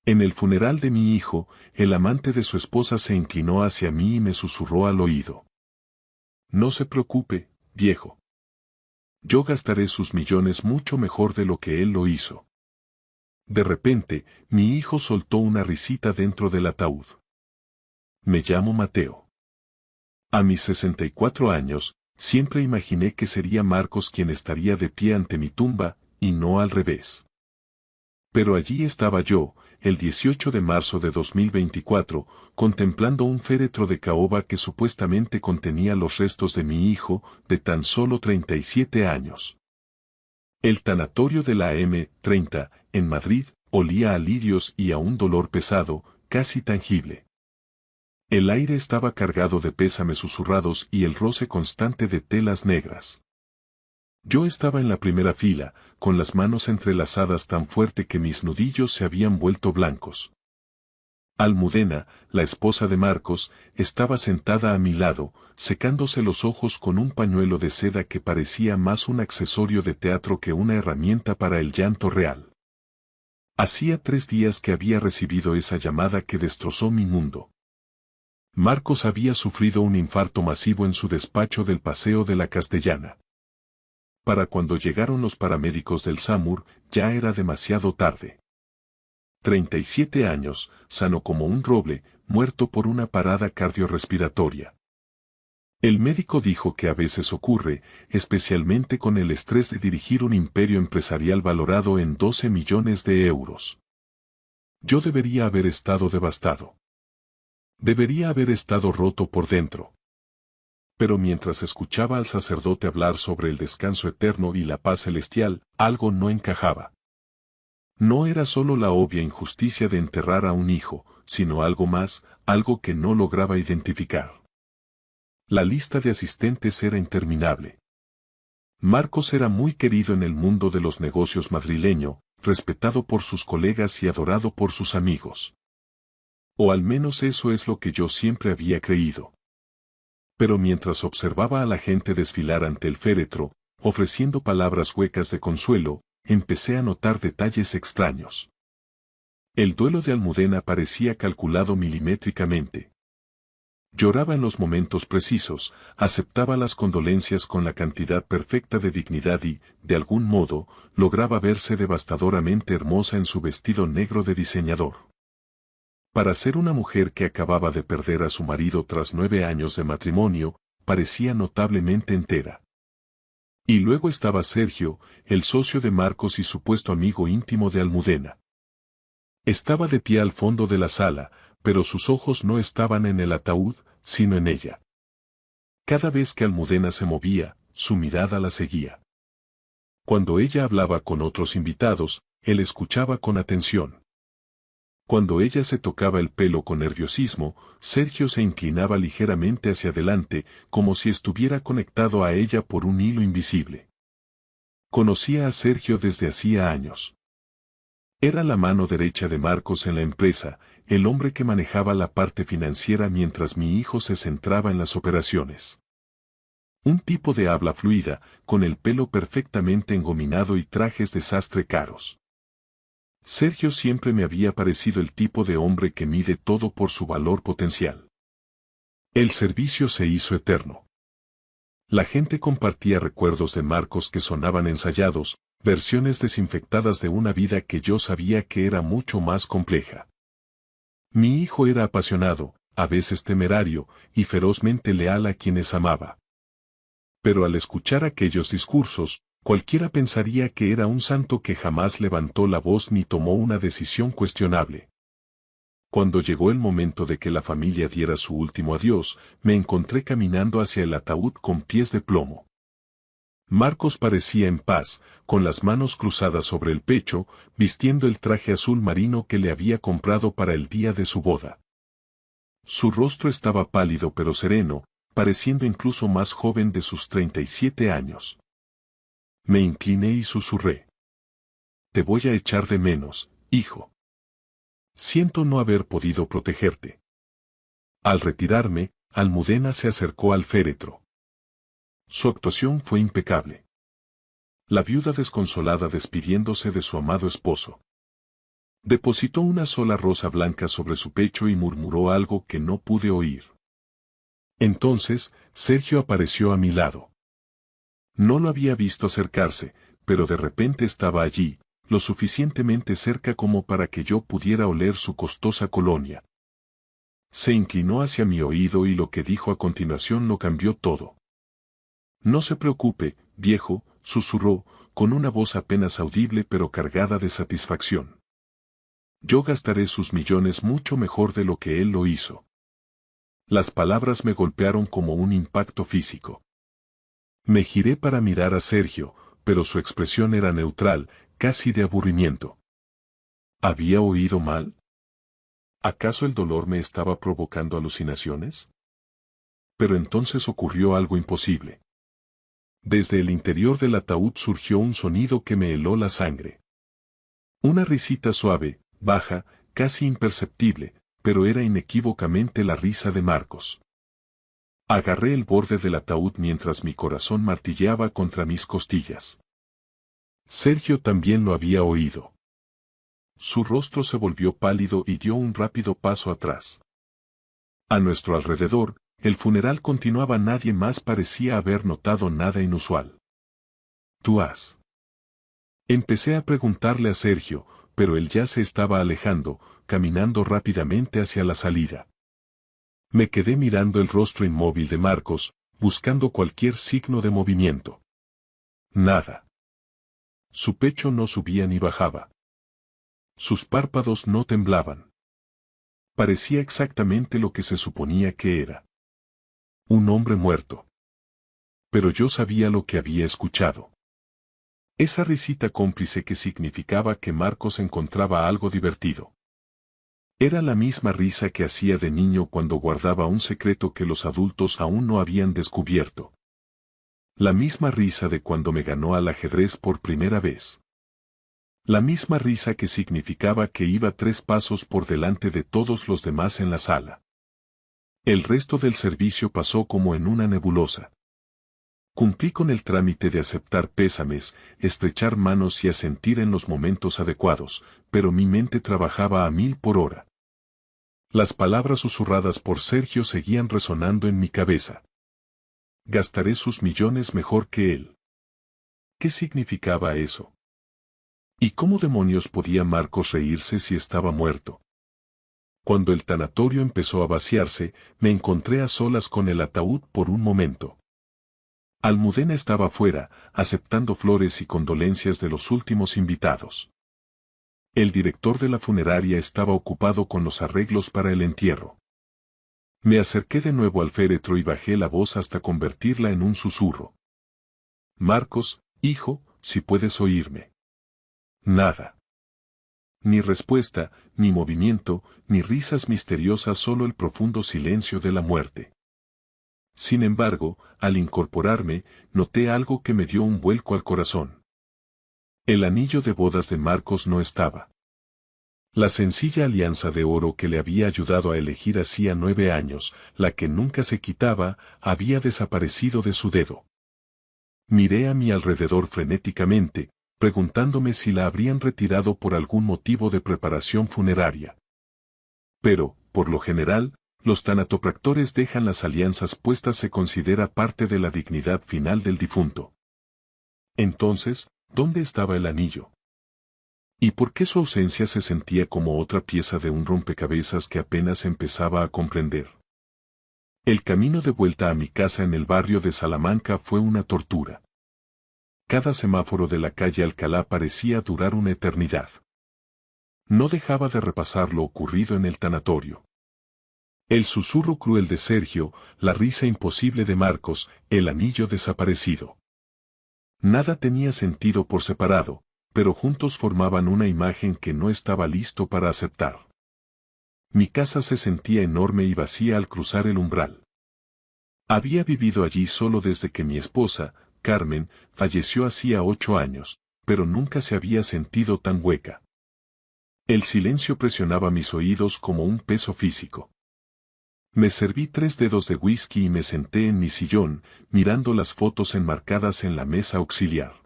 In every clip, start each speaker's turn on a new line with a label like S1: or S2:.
S1: En el funeral de mi hijo, el amante de su esposa se inclinó hacia mí y me susurró al oído. No se preocupe, viejo. Yo gastaré sus millones mucho mejor de lo que él lo hizo. De repente, mi hijo soltó una risita dentro del ataúd. Me llamo Mateo. A mis 64 años, siempre imaginé que sería Marcos quien estaría de pie ante mi tumba, y no al revés. Pero allí estaba yo, el 18 de marzo de 2024, contemplando un féretro de caoba que supuestamente contenía los restos de mi hijo, de tan solo 37 años. El tanatorio de la M30, en Madrid, olía a lirios y a un dolor pesado, casi tangible. El aire estaba cargado de pésames susurrados y el roce constante de telas negras. Yo estaba en la primera fila, con las manos entrelazadas tan fuerte que mis nudillos se habían vuelto blancos. Almudena, la esposa de Marcos, estaba sentada a mi lado, secándose los ojos con un pañuelo de seda que parecía más un accesorio de teatro que una herramienta para el llanto real. Hacía 3 días que había recibido esa llamada que destrozó mi mundo. Marcos había sufrido un infarto masivo en su despacho del Paseo de la Castellana. Para cuando llegaron los paramédicos del SAMUR, ya era demasiado tarde. 37 años, sano como un roble, muerto por una parada cardiorrespiratoria. El médico dijo que a veces ocurre, especialmente con el estrés de dirigir un imperio empresarial valorado en 12 millones de euros. Yo debería haber estado devastado. Debería haber estado roto por dentro. Pero mientras escuchaba al sacerdote hablar sobre el descanso eterno y la paz celestial, algo no encajaba. No era solo la obvia injusticia de enterrar a un hijo, sino algo más, algo que no lograba identificar. La lista de asistentes era interminable. Marcos era muy querido en el mundo de los negocios madrileño, respetado por sus colegas y adorado por sus amigos. O al menos eso es lo que yo siempre había creído. Pero mientras observaba a la gente desfilar ante el féretro, ofreciendo palabras huecas de consuelo, empecé a notar detalles extraños. El duelo de Almudena parecía calculado milimétricamente. Lloraba en los momentos precisos, aceptaba las condolencias con la cantidad perfecta de dignidad y, de algún modo, lograba verse devastadoramente hermosa en su vestido negro de diseñador. Para ser una mujer que acababa de perder a su marido tras 9 años de matrimonio, parecía notablemente entera. Y luego estaba Sergio, el socio de Marcos y supuesto amigo íntimo de Almudena. Estaba de pie al fondo de la sala, pero sus ojos no estaban en el ataúd, sino en ella. Cada vez que Almudena se movía, su mirada la seguía. Cuando ella hablaba con otros invitados, él escuchaba con atención. Cuando ella se tocaba el pelo con nerviosismo, Sergio se inclinaba ligeramente hacia adelante, como si estuviera conectado a ella por un hilo invisible. Conocía a Sergio desde hacía años. Era la mano derecha de Marcos en la empresa, el hombre que manejaba la parte financiera mientras mi hijo se centraba en las operaciones. Un tipo de habla fluida, con el pelo perfectamente engominado y trajes de sastre caros. Sergio siempre me había parecido el tipo de hombre que mide todo por su valor potencial. El servicio se hizo eterno. La gente compartía recuerdos de Marcos que sonaban ensayados, versiones desinfectadas de una vida que yo sabía que era mucho más compleja. Mi hijo era apasionado, a veces temerario, y ferozmente leal a quienes amaba. Pero al escuchar aquellos discursos, cualquiera pensaría que era un santo que jamás levantó la voz ni tomó una decisión cuestionable. Cuando llegó el momento de que la familia diera su último adiós, me encontré caminando hacia el ataúd con pies de plomo. Marcos parecía en paz, con las manos cruzadas sobre el pecho, vistiendo el traje azul marino que le había comprado para el día de su boda. Su rostro estaba pálido pero sereno, pareciendo incluso más joven de sus 37 años. Me incliné y susurré. Te voy a echar de menos, hijo. Siento no haber podido protegerte. Al retirarme, Almudena se acercó al féretro. Su actuación fue impecable. La viuda desconsolada despidiéndose de su amado esposo. Depositó una sola rosa blanca sobre su pecho y murmuró algo que no pude oír. Entonces, Sergio apareció a mi lado. No lo había visto acercarse, pero de repente estaba allí, lo suficientemente cerca como para que yo pudiera oler su costosa colonia. Se inclinó hacia mi oído y lo que dijo a continuación lo cambió todo. No se preocupe, viejo, susurró, con una voz apenas audible pero cargada de satisfacción. Yo gastaré sus millones mucho mejor de lo que él lo hizo. Las palabras me golpearon como un impacto físico. Me giré para mirar a Sergio, pero su expresión era neutral, casi de aburrimiento. ¿Había oído mal? ¿Acaso el dolor me estaba provocando alucinaciones? Pero entonces ocurrió algo imposible. Desde el interior del ataúd surgió un sonido que me heló la sangre. Una risita suave, baja, casi imperceptible, pero era inequívocamente la risa de Marcos. Agarré el borde del ataúd mientras mi corazón martilleaba contra mis costillas. Sergio también lo había oído. Su rostro se volvió pálido y dio un rápido paso atrás. A nuestro alrededor, el funeral continuaba. Nadie más parecía haber notado nada inusual. ¿Tú has? Empecé a preguntarle a Sergio, pero él ya se estaba alejando, caminando rápidamente hacia la salida. Me quedé mirando el rostro inmóvil de Marcos, buscando cualquier signo de movimiento. Nada. Su pecho no subía ni bajaba. Sus párpados no temblaban. Parecía exactamente lo que se suponía que era. Un hombre muerto. Pero yo sabía lo que había escuchado. Esa risita cómplice que significaba que Marcos encontraba algo divertido. Era la misma risa que hacía de niño cuando guardaba un secreto que los adultos aún no habían descubierto. La misma risa de cuando me ganó al ajedrez por primera vez. La misma risa que significaba que iba 3 pasos por delante de todos los demás en la sala. El resto del servicio pasó como en una nebulosa. Cumplí con el trámite de aceptar pésames, estrechar manos y asentir en los momentos adecuados, pero mi mente trabajaba a 1000 por hora. Las palabras susurradas por Sergio seguían resonando en mi cabeza. Gastaré sus millones mejor que él. ¿Qué significaba eso? ¿Y cómo demonios podía Marcos reírse si estaba muerto? Cuando el tanatorio empezó a vaciarse, me encontré a solas con el ataúd por un momento. Almudena estaba fuera, aceptando flores y condolencias de los últimos invitados. El director de la funeraria estaba ocupado con los arreglos para el entierro. Me acerqué de nuevo al féretro y bajé la voz hasta convertirla en un susurro. Marcos, hijo, si puedes oírme. Nada. Ni respuesta, ni movimiento, ni risas misteriosas, solo el profundo silencio de la muerte. Sin embargo, al incorporarme, noté algo que me dio un vuelco al corazón. El anillo de bodas de Marcos no estaba. La sencilla alianza de oro que le había ayudado a elegir hacía 9 años, la que nunca se quitaba, había desaparecido de su dedo. Miré a mi alrededor frenéticamente, preguntándome si la habrían retirado por algún motivo de preparación funeraria. Pero, por lo general, los tanatopractores dejan las alianzas puestas. Se considera parte de la dignidad final del difunto. Entonces, ¿dónde estaba el anillo? ¿Y por qué su ausencia se sentía como otra pieza de un rompecabezas que apenas empezaba a comprender? El camino de vuelta a mi casa en el barrio de Salamanca fue una tortura. Cada semáforo de la calle Alcalá parecía durar una eternidad. No dejaba de repasar lo ocurrido en el tanatorio. El susurro cruel de Sergio, la risa imposible de Marcos, el anillo desaparecido. Nada tenía sentido por separado, pero juntos formaban una imagen que no estaba listo para aceptar. Mi casa se sentía enorme y vacía al cruzar el umbral. Había vivido allí solo desde que mi esposa, Carmen, falleció hacía 8 años, pero nunca se había sentido tan hueca. El silencio presionaba mis oídos como un peso físico. Me serví 3 dedos de whisky y me senté en mi sillón, mirando las fotos enmarcadas en la mesa auxiliar.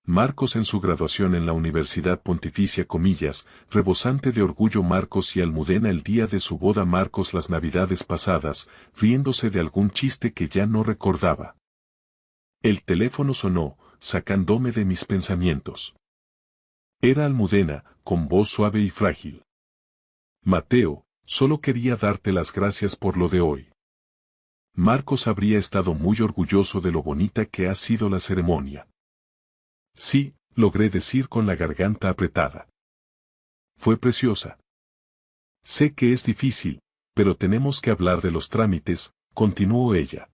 S1: Marcos en su graduación en la Universidad Pontificia comillas, rebosante de orgullo Marcos y Almudena el día de su boda Marcos las navidades pasadas, riéndose de algún chiste que ya no recordaba. El teléfono sonó, sacándome de mis pensamientos. Era Almudena, con voz suave y frágil. Mateo, solo quería darte las gracias por lo de hoy. Marcos habría estado muy orgulloso de lo bonita que ha sido la ceremonia. Sí, logré decir con la garganta apretada. Fue preciosa. Sé que es difícil, pero tenemos que hablar de los trámites, continuó ella.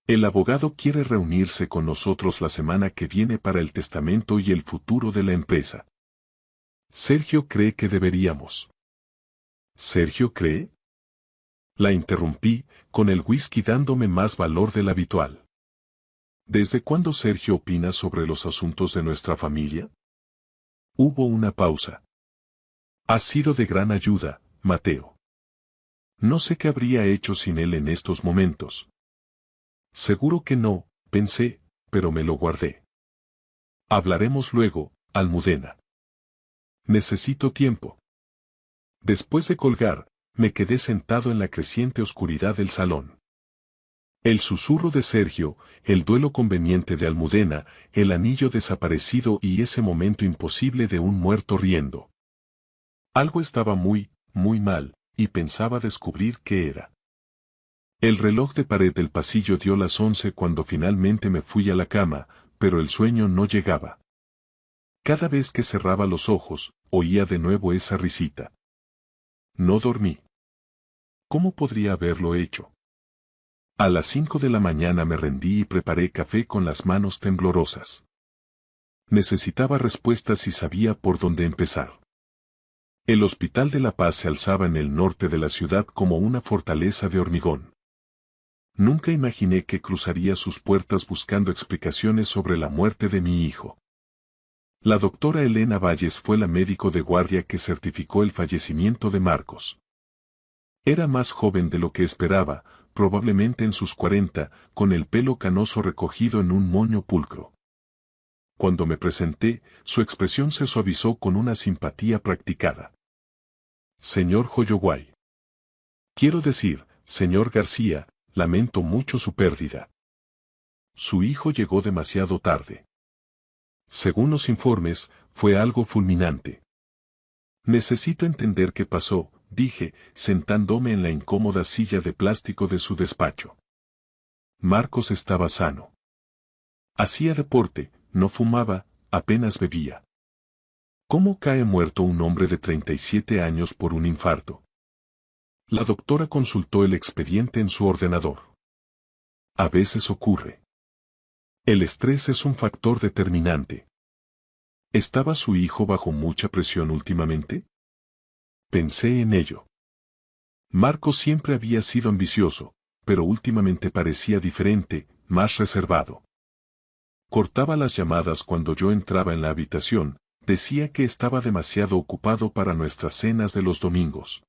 S1: El abogado quiere reunirse con nosotros la semana que viene para el testamento y el futuro de la empresa. Sergio cree que deberíamos. ¿Sergio cree? La interrumpí, con el whisky dándome más valor del habitual. ¿Desde cuándo Sergio opina sobre los asuntos de nuestra familia? Hubo una pausa. Ha sido de gran ayuda, Mateo. No sé qué habría hecho sin él en estos momentos. Seguro que no, pensé, pero me lo guardé. Hablaremos luego, Almudena. Necesito tiempo. Después de colgar, me quedé sentado en la creciente oscuridad del salón. El susurro de Sergio, el duelo conveniente de Almudena, el anillo desaparecido y ese momento imposible de un muerto riendo. Algo estaba muy, muy mal, y pensaba descubrir qué era. El reloj de pared del pasillo dio las 11 cuando finalmente me fui a la cama, pero el sueño no llegaba. Cada vez que cerraba los ojos, oía de nuevo esa risita. No dormí. ¿Cómo podría haberlo hecho? A las 5 de la mañana me rendí y preparé café con las manos temblorosas. Necesitaba respuestas y sabía por dónde empezar. El Hospital de la Paz se alzaba en el norte de la ciudad como una fortaleza de hormigón. Nunca imaginé que cruzaría sus puertas buscando explicaciones sobre la muerte de mi hijo. La doctora Elena Valles fue la médico de guardia que certificó el fallecimiento de Marcos. Era más joven de lo que esperaba, probablemente en sus 40, con el pelo canoso recogido en un moño pulcro. Cuando me presenté, su expresión se suavizó con una simpatía practicada. Señor Holloway. Quiero decir, señor García, lamento mucho su pérdida. Su hijo llegó demasiado tarde. Según los informes, fue algo fulminante. Necesito entender qué pasó, dije, sentándome en la incómoda silla de plástico de su despacho. Marcos estaba sano. Hacía deporte, no fumaba, apenas bebía. ¿Cómo cae muerto un hombre de 37 años por un infarto? La doctora consultó el expediente en su ordenador. A veces ocurre. El estrés es un factor determinante. ¿Estaba su hijo bajo mucha presión últimamente? Pensé en ello. Marcos siempre había sido ambicioso, pero últimamente parecía diferente, más reservado. Cortaba las llamadas cuando yo entraba en la habitación, decía que estaba demasiado ocupado para nuestras cenas de los domingos.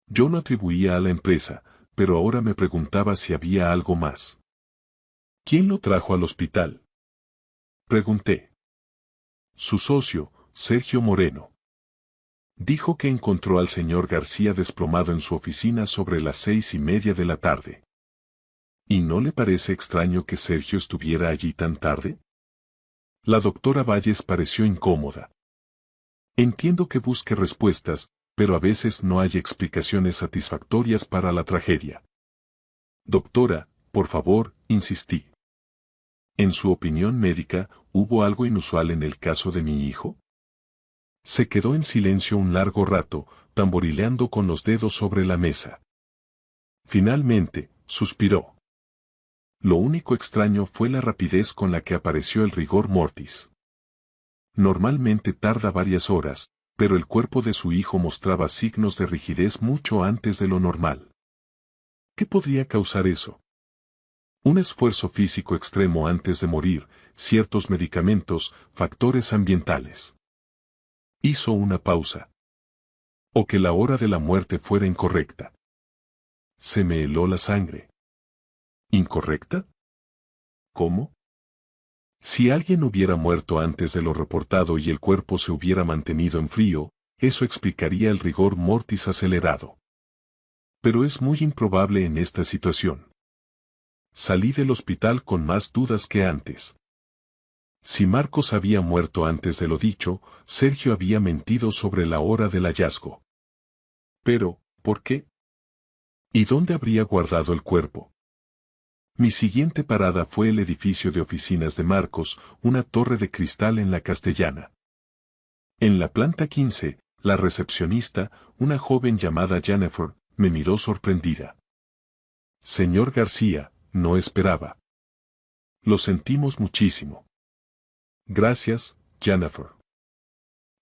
S1: Yo lo atribuía a la empresa, pero ahora me preguntaba si había algo más. ¿Quién lo trajo al hospital? Pregunté. Su socio, Sergio Moreno. Dijo que encontró al señor García desplomado en su oficina sobre las 6:30 de la tarde. ¿Y no le parece extraño que Sergio estuviera allí tan tarde? La doctora Valles pareció incómoda. Entiendo que busque respuestas, pero a veces no hay explicaciones satisfactorias para la tragedia. Doctora, por favor, insistí. En su opinión médica, ¿hubo algo inusual en el caso de mi hijo? Se quedó en silencio un largo rato, tamborileando con los dedos sobre la mesa. Finalmente, suspiró. Lo único extraño fue la rapidez con la que apareció el rigor mortis. Normalmente tarda varias horas, pero el cuerpo de su hijo mostraba signos de rigidez mucho antes de lo normal. ¿Qué podría causar eso? Un esfuerzo físico extremo antes de morir, ciertos medicamentos, factores ambientales. Hizo una pausa. O que la hora de la muerte fuera incorrecta. Se me heló la sangre. ¿Incorrecta? ¿Cómo? Si alguien hubiera muerto antes de lo reportado y el cuerpo se hubiera mantenido en frío, eso explicaría el rigor mortis acelerado. Pero es muy improbable en esta situación. Salí del hospital con más dudas que antes. Si Marcos había muerto antes de lo dicho, Sergio había mentido sobre la hora del hallazgo. Pero, ¿por qué? ¿Y dónde habría guardado el cuerpo? Mi siguiente parada fue el edificio de oficinas de Marcos, una torre de cristal en la Castellana. En la planta 15, la recepcionista, una joven llamada Jennifer, me miró sorprendida. Señor García, no esperaba. Lo sentimos muchísimo. Gracias, Jennifer.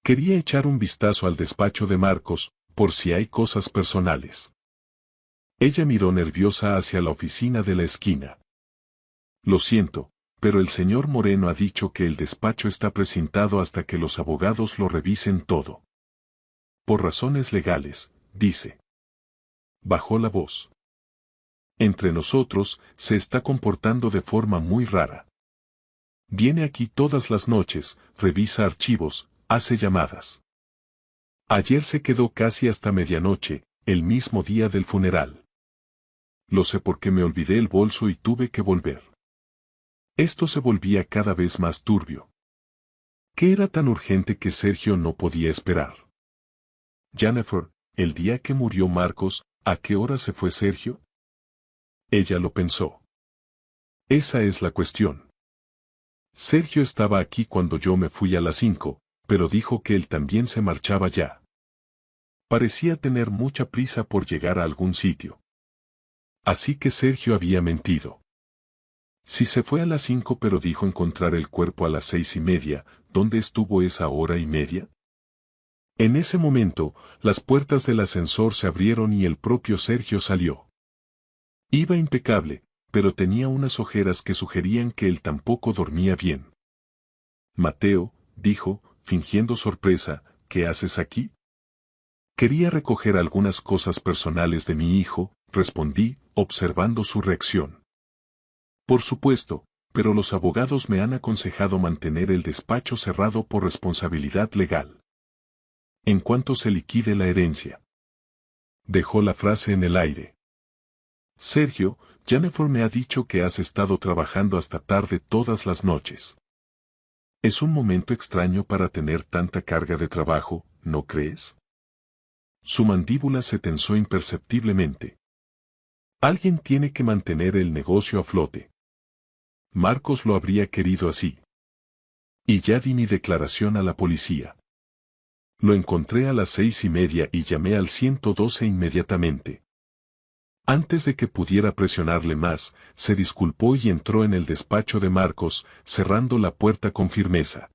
S1: Quería echar un vistazo al despacho de Marcos, por si hay cosas personales. Ella miró nerviosa hacia la oficina de la esquina. Lo siento, pero el señor Moreno ha dicho que el despacho está precintado hasta que los abogados lo revisen todo. Por razones legales, dice. Bajó la voz. Entre nosotros, se está comportando de forma muy rara. Viene aquí todas las noches, revisa archivos, hace llamadas. Ayer se quedó casi hasta medianoche, el mismo día del funeral. Lo sé porque me olvidé el bolso y tuve que volver. Esto se volvía cada vez más turbio. ¿Qué era tan urgente que Sergio no podía esperar? Jennifer, el día que murió Marcos, ¿a qué hora se fue Sergio? Ella lo pensó. Esa es la cuestión. Sergio estaba aquí cuando yo me fui a las 5, pero dijo que él también se marchaba ya. Parecía tener mucha prisa por llegar a algún sitio. Así que Sergio había mentido. Si se fue a las 5 pero dijo encontrar el cuerpo a las 6:30, ¿dónde estuvo esa hora y media? En ese momento, las puertas del ascensor se abrieron y el propio Sergio salió. Iba impecable, pero tenía unas ojeras que sugerían que él tampoco dormía bien. Mateo, dijo, fingiendo sorpresa, ¿qué haces aquí? Quería recoger algunas cosas personales de mi hijo, respondí, observando su reacción. Por supuesto, pero los abogados me han aconsejado mantener el despacho cerrado por responsabilidad legal. En cuanto se liquide la herencia. Dejó la frase en el aire. Sergio, Jennifer me ha dicho que has estado trabajando hasta tarde todas las noches. Es un momento extraño para tener tanta carga de trabajo, ¿no crees? Su mandíbula se tensó imperceptiblemente. Alguien tiene que mantener el negocio a flote. Marcos lo habría querido así. Y ya di mi declaración a la policía. Lo encontré a las 6:30 y llamé al 112 inmediatamente. Antes de que pudiera presionarle más, se disculpó y entró en el despacho de Marcos, cerrando la puerta con firmeza.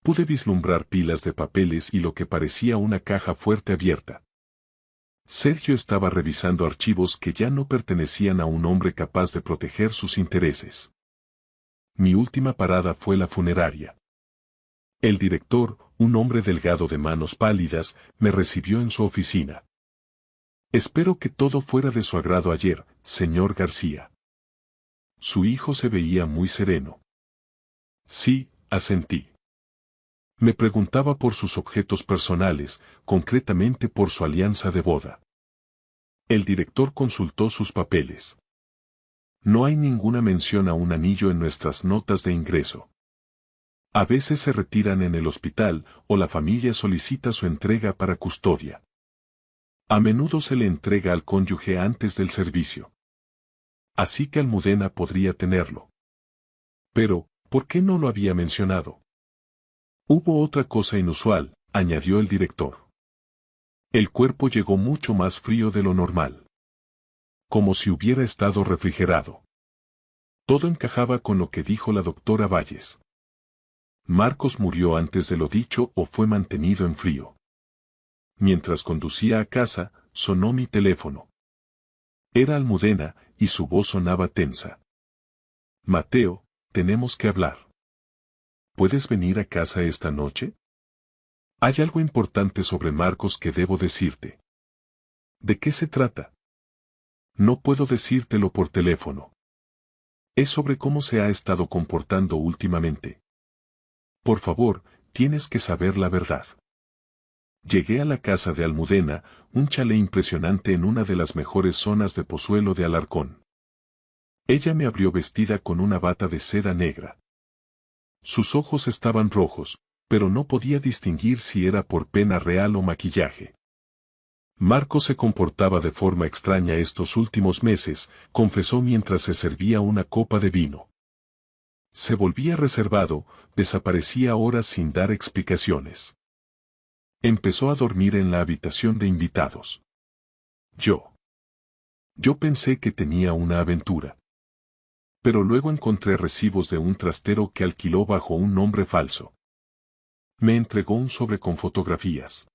S1: Pude vislumbrar pilas de papeles y lo que parecía una caja fuerte abierta. Sergio estaba revisando archivos que ya no pertenecían a un hombre capaz de proteger sus intereses. Mi última parada fue la funeraria. El director, un hombre delgado de manos pálidas, me recibió en su oficina. Espero que todo fuera de su agrado ayer, señor García. Su hijo se veía muy sereno. Sí, asentí. Me preguntaba por sus objetos personales, concretamente por su alianza de boda. El director consultó sus papeles. No hay ninguna mención a un anillo en nuestras notas de ingreso. A veces se retiran en el hospital o la familia solicita su entrega para custodia. A menudo se le entrega al cónyuge antes del servicio. Así que Almudena podría tenerlo. Pero, ¿por qué no lo había mencionado? Hubo otra cosa inusual, añadió el director. El cuerpo llegó mucho más frío de lo normal. Como si hubiera estado refrigerado. Todo encajaba con lo que dijo la doctora Valles. Marcos murió antes de lo dicho o fue mantenido en frío. Mientras conducía a casa, sonó mi teléfono. Era Almudena, y su voz sonaba tensa. Mateo, tenemos que hablar. ¿Puedes venir a casa esta noche? Hay algo importante sobre Marcos que debo decirte. ¿De qué se trata? No puedo decírtelo por teléfono. Es sobre cómo se ha estado comportando últimamente. Por favor, tienes que saber la verdad. Llegué a la casa de Almudena, un chalet impresionante en una de las mejores zonas de Pozuelo de Alarcón. Ella me abrió vestida con una bata de seda negra. Sus ojos estaban rojos, pero no podía distinguir si era por pena real o maquillaje. Marco se comportaba de forma extraña estos últimos meses, confesó mientras se servía una copa de vino. Se volvía reservado, desaparecía horas sin dar explicaciones. Empezó a dormir en la habitación de invitados. Yo pensé que tenía una aventura. Pero luego encontré recibos de un trastero que alquiló bajo un nombre falso. Me entregó un sobre con fotografías.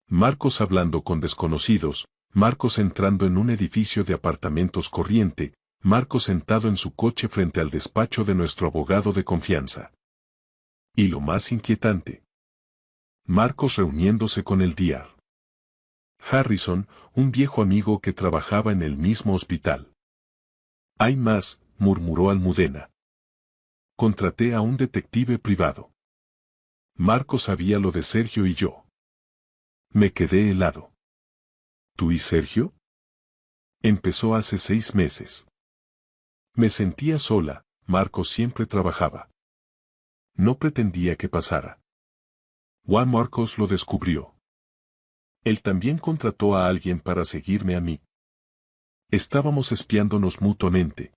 S1: Marcos hablando con desconocidos, Marcos entrando en un edificio de apartamentos corriente, Marcos sentado en su coche frente al despacho de nuestro abogado de confianza. Y lo más inquietante, Marcos reuniéndose con el Dr. Harrison, un viejo amigo que trabajaba en el mismo hospital. Hay más, murmuró Almudena. Contraté a un detective privado. Marcos sabía lo de Sergio y yo. Me quedé helado. ¿Tú y Sergio? Empezó hace 6 meses. Me sentía sola, Marcos siempre trabajaba. No pretendía que pasara. Juan Marcos lo descubrió. Él también contrató a alguien para seguirme a mí. Estábamos espiándonos mutuamente.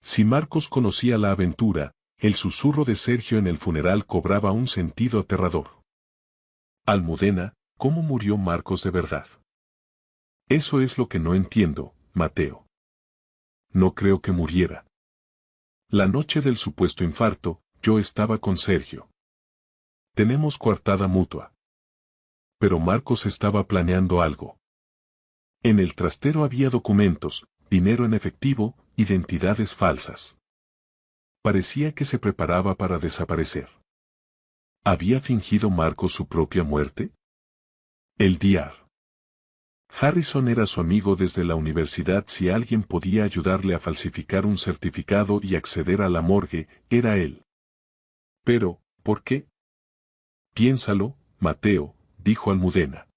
S1: Si Marcos conocía la aventura, el susurro de Sergio en el funeral cobraba un sentido aterrador. Almudena, ¿cómo murió Marcos de verdad? Eso es lo que no entiendo, Mateo. No creo que muriera. La noche del supuesto infarto, yo estaba con Sergio. Tenemos coartada mutua. Pero Marcos estaba planeando algo. En el trastero había documentos, dinero en efectivo, identidades falsas. Parecía que se preparaba para desaparecer. ¿Había fingido Marcos su propia muerte? El Dr. Harrison era su amigo desde la universidad. Si alguien podía ayudarle a falsificar un certificado y acceder a la morgue, era él. Pero, ¿por qué? Piénsalo, Mateo, dijo Almudena.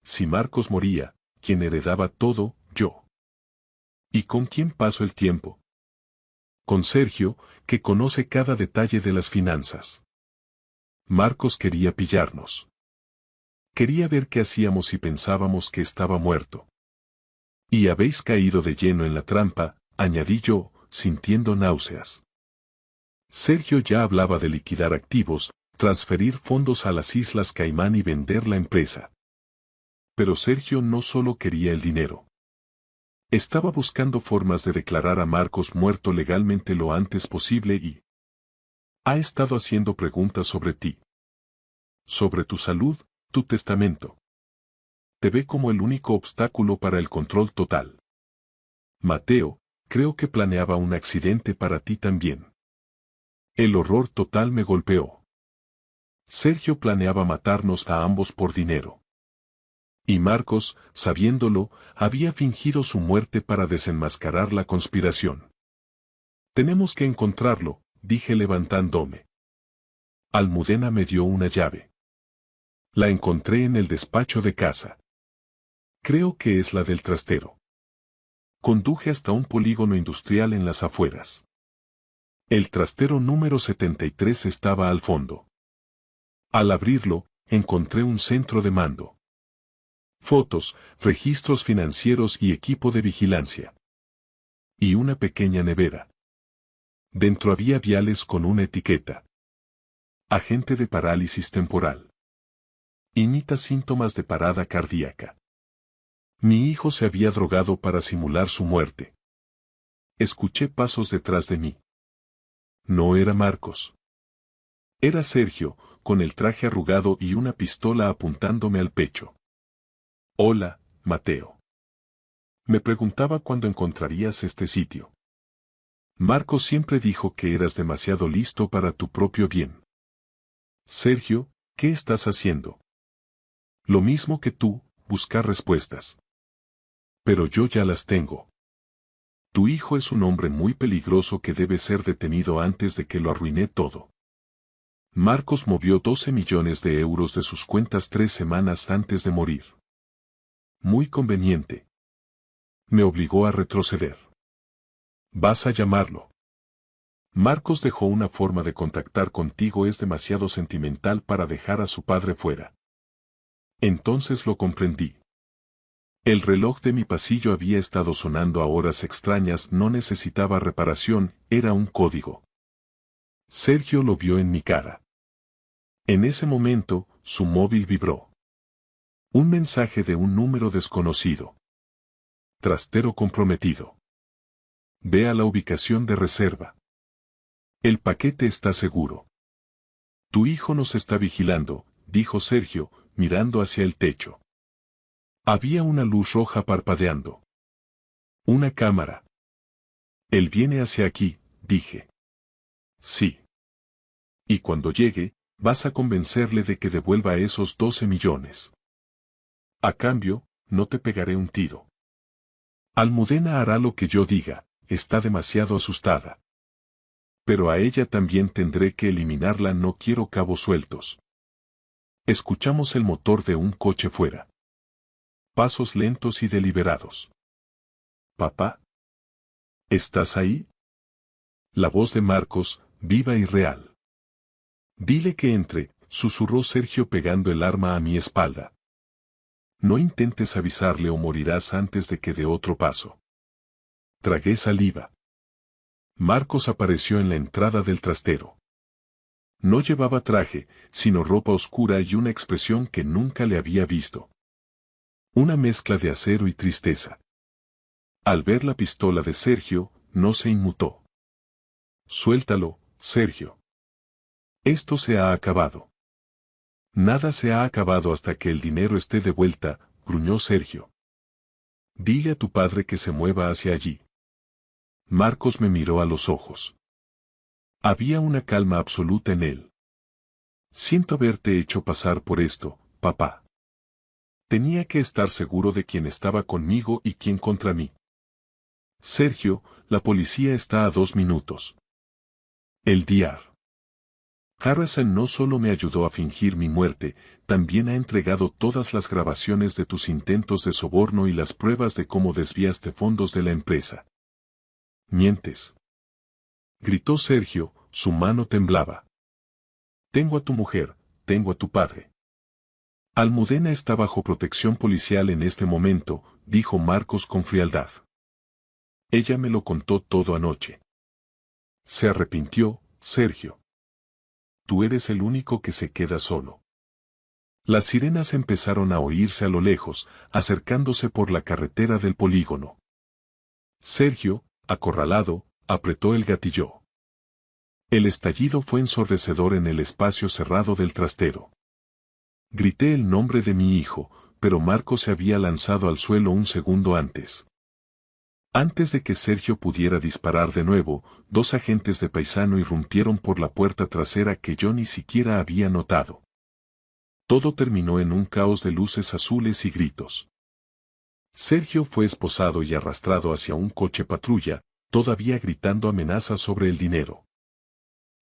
S1: Si Marcos moría, ¿quién heredaba todo? Yo. ¿Y con quién paso el tiempo? Con Sergio, que conoce cada detalle de las finanzas. Marcos quería pillarnos. Quería ver qué hacíamos si pensábamos que estaba muerto. Y habéis caído de lleno en la trampa, añadí yo, sintiendo náuseas. Sergio ya hablaba de liquidar activos, transferir fondos a las Islas Caimán y vender la empresa. Pero Sergio no solo quería el dinero. Estaba buscando formas de declarar a Marcos muerto legalmente lo antes posible y ha estado haciendo preguntas sobre ti. Sobre tu salud, tu testamento. Te ve como el único obstáculo para el control total. Mateo, creo que planeaba un accidente para ti también. El horror total me golpeó. Sergio planeaba matarnos a ambos por dinero. Y Marcos, sabiéndolo, había fingido su muerte para desenmascarar la conspiración. Tenemos que encontrarlo, dije levantándome. Almudena me dio una llave. La encontré en el despacho de casa. Creo que es la del trastero. Conduje hasta un polígono industrial en las afueras. El trastero número 73 estaba al fondo. Al abrirlo, encontré un centro de mando. Fotos, registros financieros y equipo de vigilancia. Y una pequeña nevera. Dentro había viales con una etiqueta. Agente de parálisis temporal. Imita síntomas de parada cardíaca. Mi hijo se había drogado para simular su muerte. Escuché pasos detrás de mí. No era Marcos. Era Sergio, con el traje arrugado y una pistola apuntándome al pecho. Hola, Mateo. Me preguntaba cuándo encontrarías este sitio. Marcos siempre dijo que eras demasiado listo para tu propio bien. Sergio, ¿qué estás haciendo? Lo mismo que tú, buscar respuestas. Pero yo ya las tengo. Tu hijo es un hombre muy peligroso que debe ser detenido antes de que lo arruine todo. Marcos movió 12 millones de euros de sus cuentas 3 semanas antes de morir. Muy conveniente. Me obligó a retroceder. Vas a llamarlo. Marcos dejó una forma de contactar contigo, es demasiado sentimental para dejar a su padre fuera. Entonces lo comprendí. El reloj de mi pasillo había estado sonando a horas extrañas, no necesitaba reparación, era un código. Sergio lo vio en mi cara. En ese momento, su móvil vibró. Un mensaje de un número desconocido. Trastero comprometido. Ve a la ubicación de reserva. El paquete está seguro. Tu hijo nos está vigilando, dijo Sergio, mirando hacia el techo. Había una luz roja parpadeando. Una cámara. Él viene hacia aquí, dije. Sí. Y cuando llegue, vas a convencerle de que devuelva esos 12 millones. A cambio, no te pegaré un tiro. Almudena hará lo que yo diga, está demasiado asustada. Pero a ella también tendré que eliminarla, no quiero cabos sueltos. Escuchamos el motor de un coche fuera. Pasos lentos y deliberados. Papá. ¿Estás ahí? La voz de Marcos, viva y real. Dile que entre, susurró Sergio pegando el arma a mi espalda. No intentes avisarle o morirás antes de que dé otro paso. Tragué saliva. Marcos apareció en la entrada del trastero. No llevaba traje, sino ropa oscura y una expresión que nunca le había visto. Una mezcla de acero y tristeza. Al ver la pistola de Sergio, no se inmutó. Suéltalo, Sergio. Esto se ha acabado. Nada se ha acabado hasta que el dinero esté de vuelta, gruñó Sergio. Dile a tu padre que se mueva hacia allí. Marcos me miró a los ojos. Había una calma absoluta en él. Siento haberte hecho pasar por esto, papá. Tenía que estar seguro de quién estaba conmigo y quién contra mí. Sergio, la policía está a 2 minutos. El Dr. Harrison no solo me ayudó a fingir mi muerte, también ha entregado todas las grabaciones de tus intentos de soborno y las pruebas de cómo desviaste fondos de la empresa. Mientes. Gritó Sergio, su mano temblaba. Tengo a tu mujer, tengo a tu padre. Almudena está bajo protección policial en este momento, dijo Marcos con frialdad. Ella me lo contó todo anoche. Se arrepintió, Sergio. Tú eres el único que se queda solo. Las sirenas empezaron a oírse a lo lejos, acercándose por la carretera del polígono. Sergio, acorralado, apretó el gatillo. El estallido fue ensordecedor en el espacio cerrado del trastero. Grité el nombre de mi hijo, pero Marco se había lanzado al suelo un segundo antes. Antes de que Sergio pudiera disparar de nuevo, 2 agentes de paisano irrumpieron por la puerta trasera que yo ni siquiera había notado. Todo terminó en un caos de luces azules y gritos. Sergio fue esposado y arrastrado hacia un coche patrulla, todavía gritando amenazas sobre el dinero.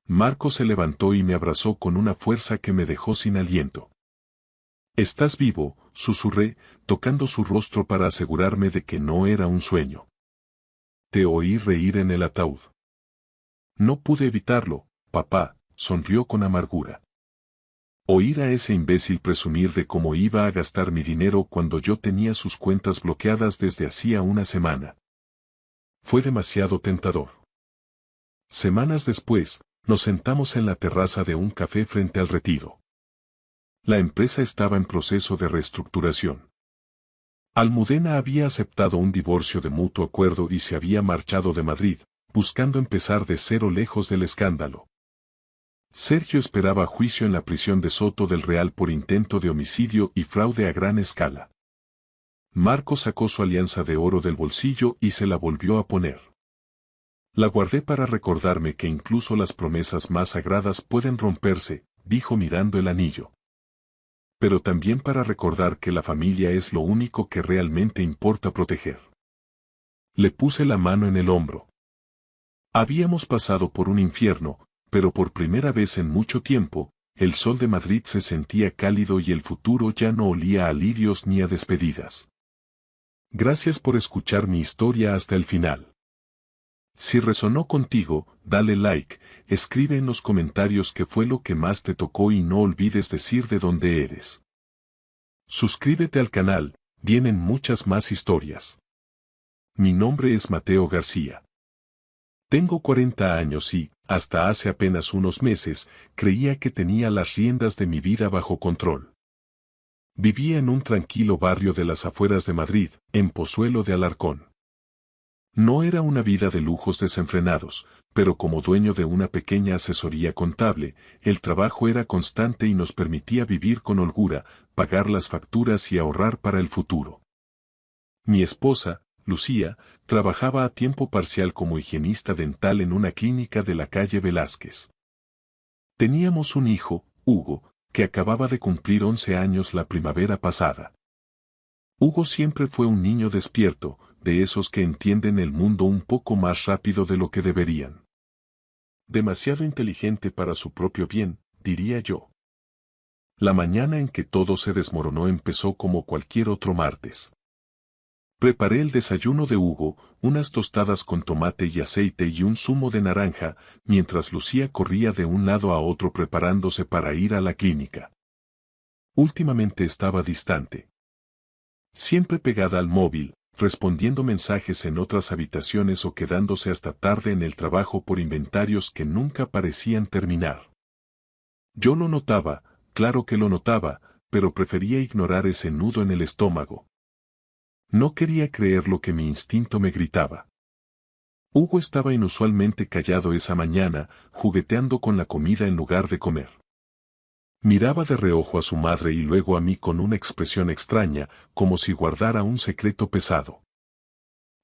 S1: Marco se levantó y me abrazó con una fuerza que me dejó sin aliento. «Estás vivo», susurré, tocando su rostro para asegurarme de que no era un sueño. Te oí reír en el ataúd. No pude evitarlo, papá, sonrió con amargura. Oír a ese imbécil presumir de cómo iba a gastar mi dinero cuando yo tenía sus cuentas bloqueadas desde hacía una semana. Fue demasiado tentador. Semanas después, nos sentamos en la terraza de un café frente al Retiro. La empresa estaba en proceso de reestructuración. Almudena había aceptado un divorcio de mutuo acuerdo y se había marchado de Madrid, buscando empezar de cero lejos del escándalo. Sergio esperaba juicio en la prisión de Soto del Real por intento de homicidio y fraude a gran escala. Marco sacó su alianza de oro del bolsillo y se la volvió a poner. La guardé para recordarme que incluso las promesas más sagradas pueden romperse, dijo mirando el anillo. Pero también para recordar que la familia es lo único que realmente importa proteger. Le puse la mano en el hombro. Habíamos pasado por un infierno, pero por primera vez en mucho tiempo, el sol de Madrid se sentía cálido y el futuro ya no olía a lirios ni a despedidas. Gracias por escuchar mi historia hasta el final. Si resonó contigo, dale like, escribe en los comentarios qué fue lo que más te tocó y no olvides decir de dónde eres. Suscríbete al canal, vienen muchas más historias. Mi nombre es Mateo García. Tengo 40 años y, hasta hace apenas unos meses, creía que tenía las riendas de mi vida bajo control. Vivía en un tranquilo barrio de las afueras de Madrid, en Pozuelo de Alarcón. No era una vida de lujos desenfrenados, pero como dueño de una pequeña asesoría contable, el trabajo era constante y nos permitía vivir con holgura, pagar las facturas y ahorrar para el futuro. Mi esposa, Lucía, trabajaba a tiempo parcial como higienista dental en una clínica de la calle Velázquez. Teníamos un hijo, Hugo, que acababa de cumplir 11 años la primavera pasada. Hugo siempre fue un niño despierto, de esos que entienden el mundo un poco más rápido de lo que deberían. Demasiado inteligente para su propio bien, diría yo. La mañana en que todo se desmoronó empezó como cualquier otro martes. Preparé el desayuno de Hugo, unas tostadas con tomate y aceite y un zumo de naranja, mientras Lucía corría de un lado a otro preparándose para ir a la clínica. Últimamente estaba distante. Siempre pegada al móvil, respondiendo mensajes en otras habitaciones o quedándose hasta tarde en el trabajo por inventarios que nunca parecían terminar. Yo lo notaba, claro que lo notaba, pero prefería ignorar ese nudo en el estómago. No quería creer lo que mi instinto me gritaba. Hugo estaba inusualmente callado esa mañana, jugueteando con la comida en lugar de comer. Miraba de reojo a su madre y luego a mí con una expresión extraña, como si guardara un secreto pesado.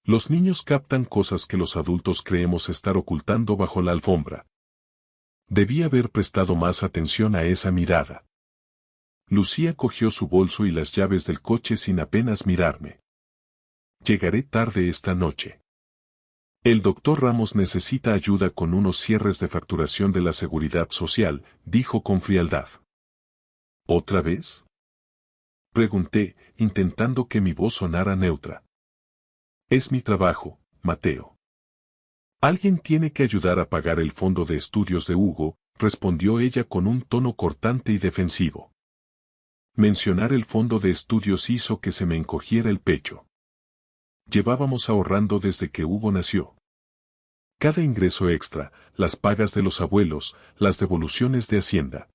S1: Los niños captan cosas que los adultos creemos estar ocultando bajo la alfombra. Debí haber prestado más atención a esa mirada. Lucía cogió su bolso y las llaves del coche sin apenas mirarme. Llegaré tarde esta noche. El doctor Ramos necesita ayuda con unos cierres de facturación de la Seguridad Social, dijo con frialdad. ¿Otra vez? Pregunté, intentando que mi voz sonara neutra. Es mi trabajo, Mateo. Alguien tiene que ayudar a pagar el fondo de estudios de Hugo, respondió ella con un tono cortante y defensivo. Mencionar el fondo de estudios hizo que se me encogiera el pecho. Llevábamos ahorrando desde que Hugo nació. Cada ingreso extra, las pagas de los abuelos, las devoluciones de Hacienda.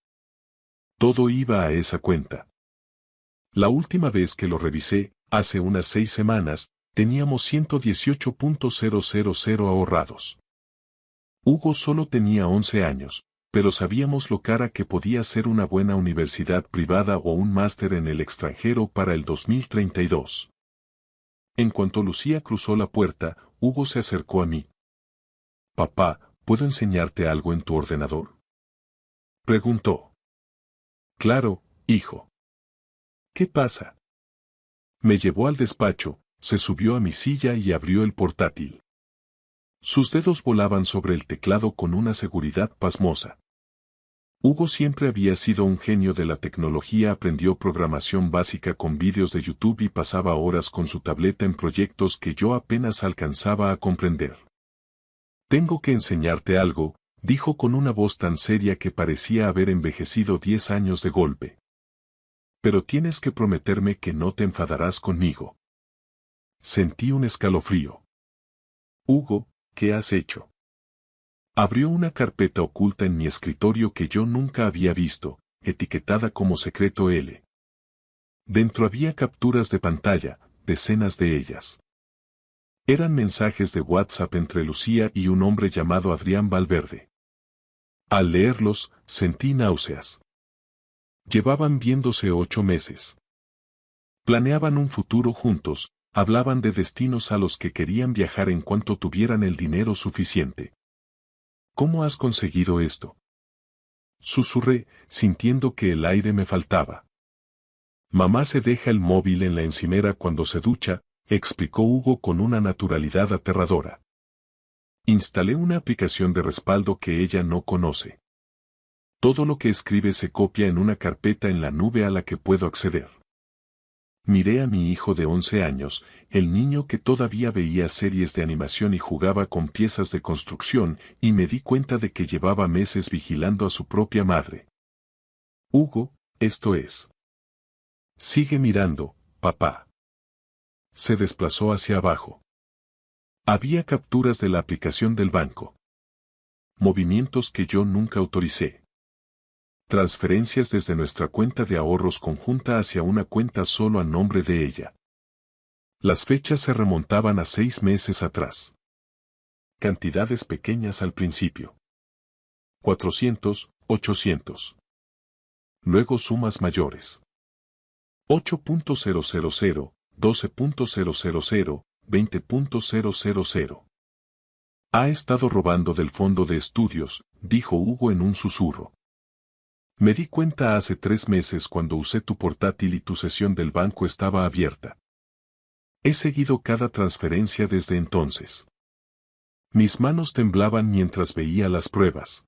S1: Todo iba a esa cuenta. La última vez que lo revisé, hace unas 6 semanas, teníamos 118.000 ahorrados. Hugo solo tenía 11 años, pero sabíamos lo cara que podía ser una buena universidad privada o un máster en el extranjero para el 2032. En cuanto Lucía cruzó la puerta, Hugo se acercó a mí. «Papá, ¿puedo enseñarte algo en tu ordenador?», preguntó. «Claro, hijo». «¿Qué pasa?». Me llevó al despacho, se subió a mi silla y abrió el portátil. Sus dedos volaban sobre el teclado con una seguridad pasmosa. Hugo siempre había sido un genio de la tecnología, aprendió programación básica con vídeos de YouTube y pasaba horas con su tableta en proyectos que yo apenas alcanzaba a comprender. «Tengo que enseñarte algo», dijo con una voz tan seria que parecía haber envejecido 10 años de golpe. «Pero tienes que prometerme que no te enfadarás conmigo». Sentí un escalofrío. «Hugo, ¿qué has hecho?». Abrió una carpeta oculta en mi escritorio que yo nunca había visto, etiquetada como secreto L. Dentro había capturas de pantalla, decenas de ellas. Eran mensajes de WhatsApp entre Lucía y un hombre llamado Adrián Valverde. Al leerlos, sentí náuseas. Llevaban viéndose 8 meses. Planeaban un futuro juntos, hablaban de destinos a los que querían viajar en cuanto tuvieran el dinero suficiente. «¿Cómo has conseguido esto?», susurré, sintiendo que el aire me faltaba. «Mamá se deja el móvil en la encimera cuando se ducha», explicó Hugo con una naturalidad aterradora. Instalé una aplicación de respaldo que ella no conoce. Todo lo que escribe se copia en una carpeta en la nube a la que puedo acceder. Miré a mi hijo de 11 años, el niño que todavía veía series de animación y jugaba con piezas de construcción, y me di cuenta de que llevaba meses vigilando a su propia madre. Hugo, esto es. Sigue mirando, papá. Se desplazó hacia abajo. Había capturas de la aplicación del banco. Movimientos que yo nunca autoricé. Transferencias desde nuestra cuenta de ahorros conjunta hacia una cuenta solo a nombre de ella. Las fechas se remontaban a 6 meses atrás. Cantidades pequeñas al principio. 400, 800. Luego sumas mayores. 8.000, 12.000, 20.000. Ha estado robando del fondo de estudios, dijo Hugo en un susurro. Me di cuenta hace 3 meses cuando usé tu portátil y tu sesión del banco estaba abierta. He seguido cada transferencia desde entonces. Mis manos temblaban mientras veía las pruebas.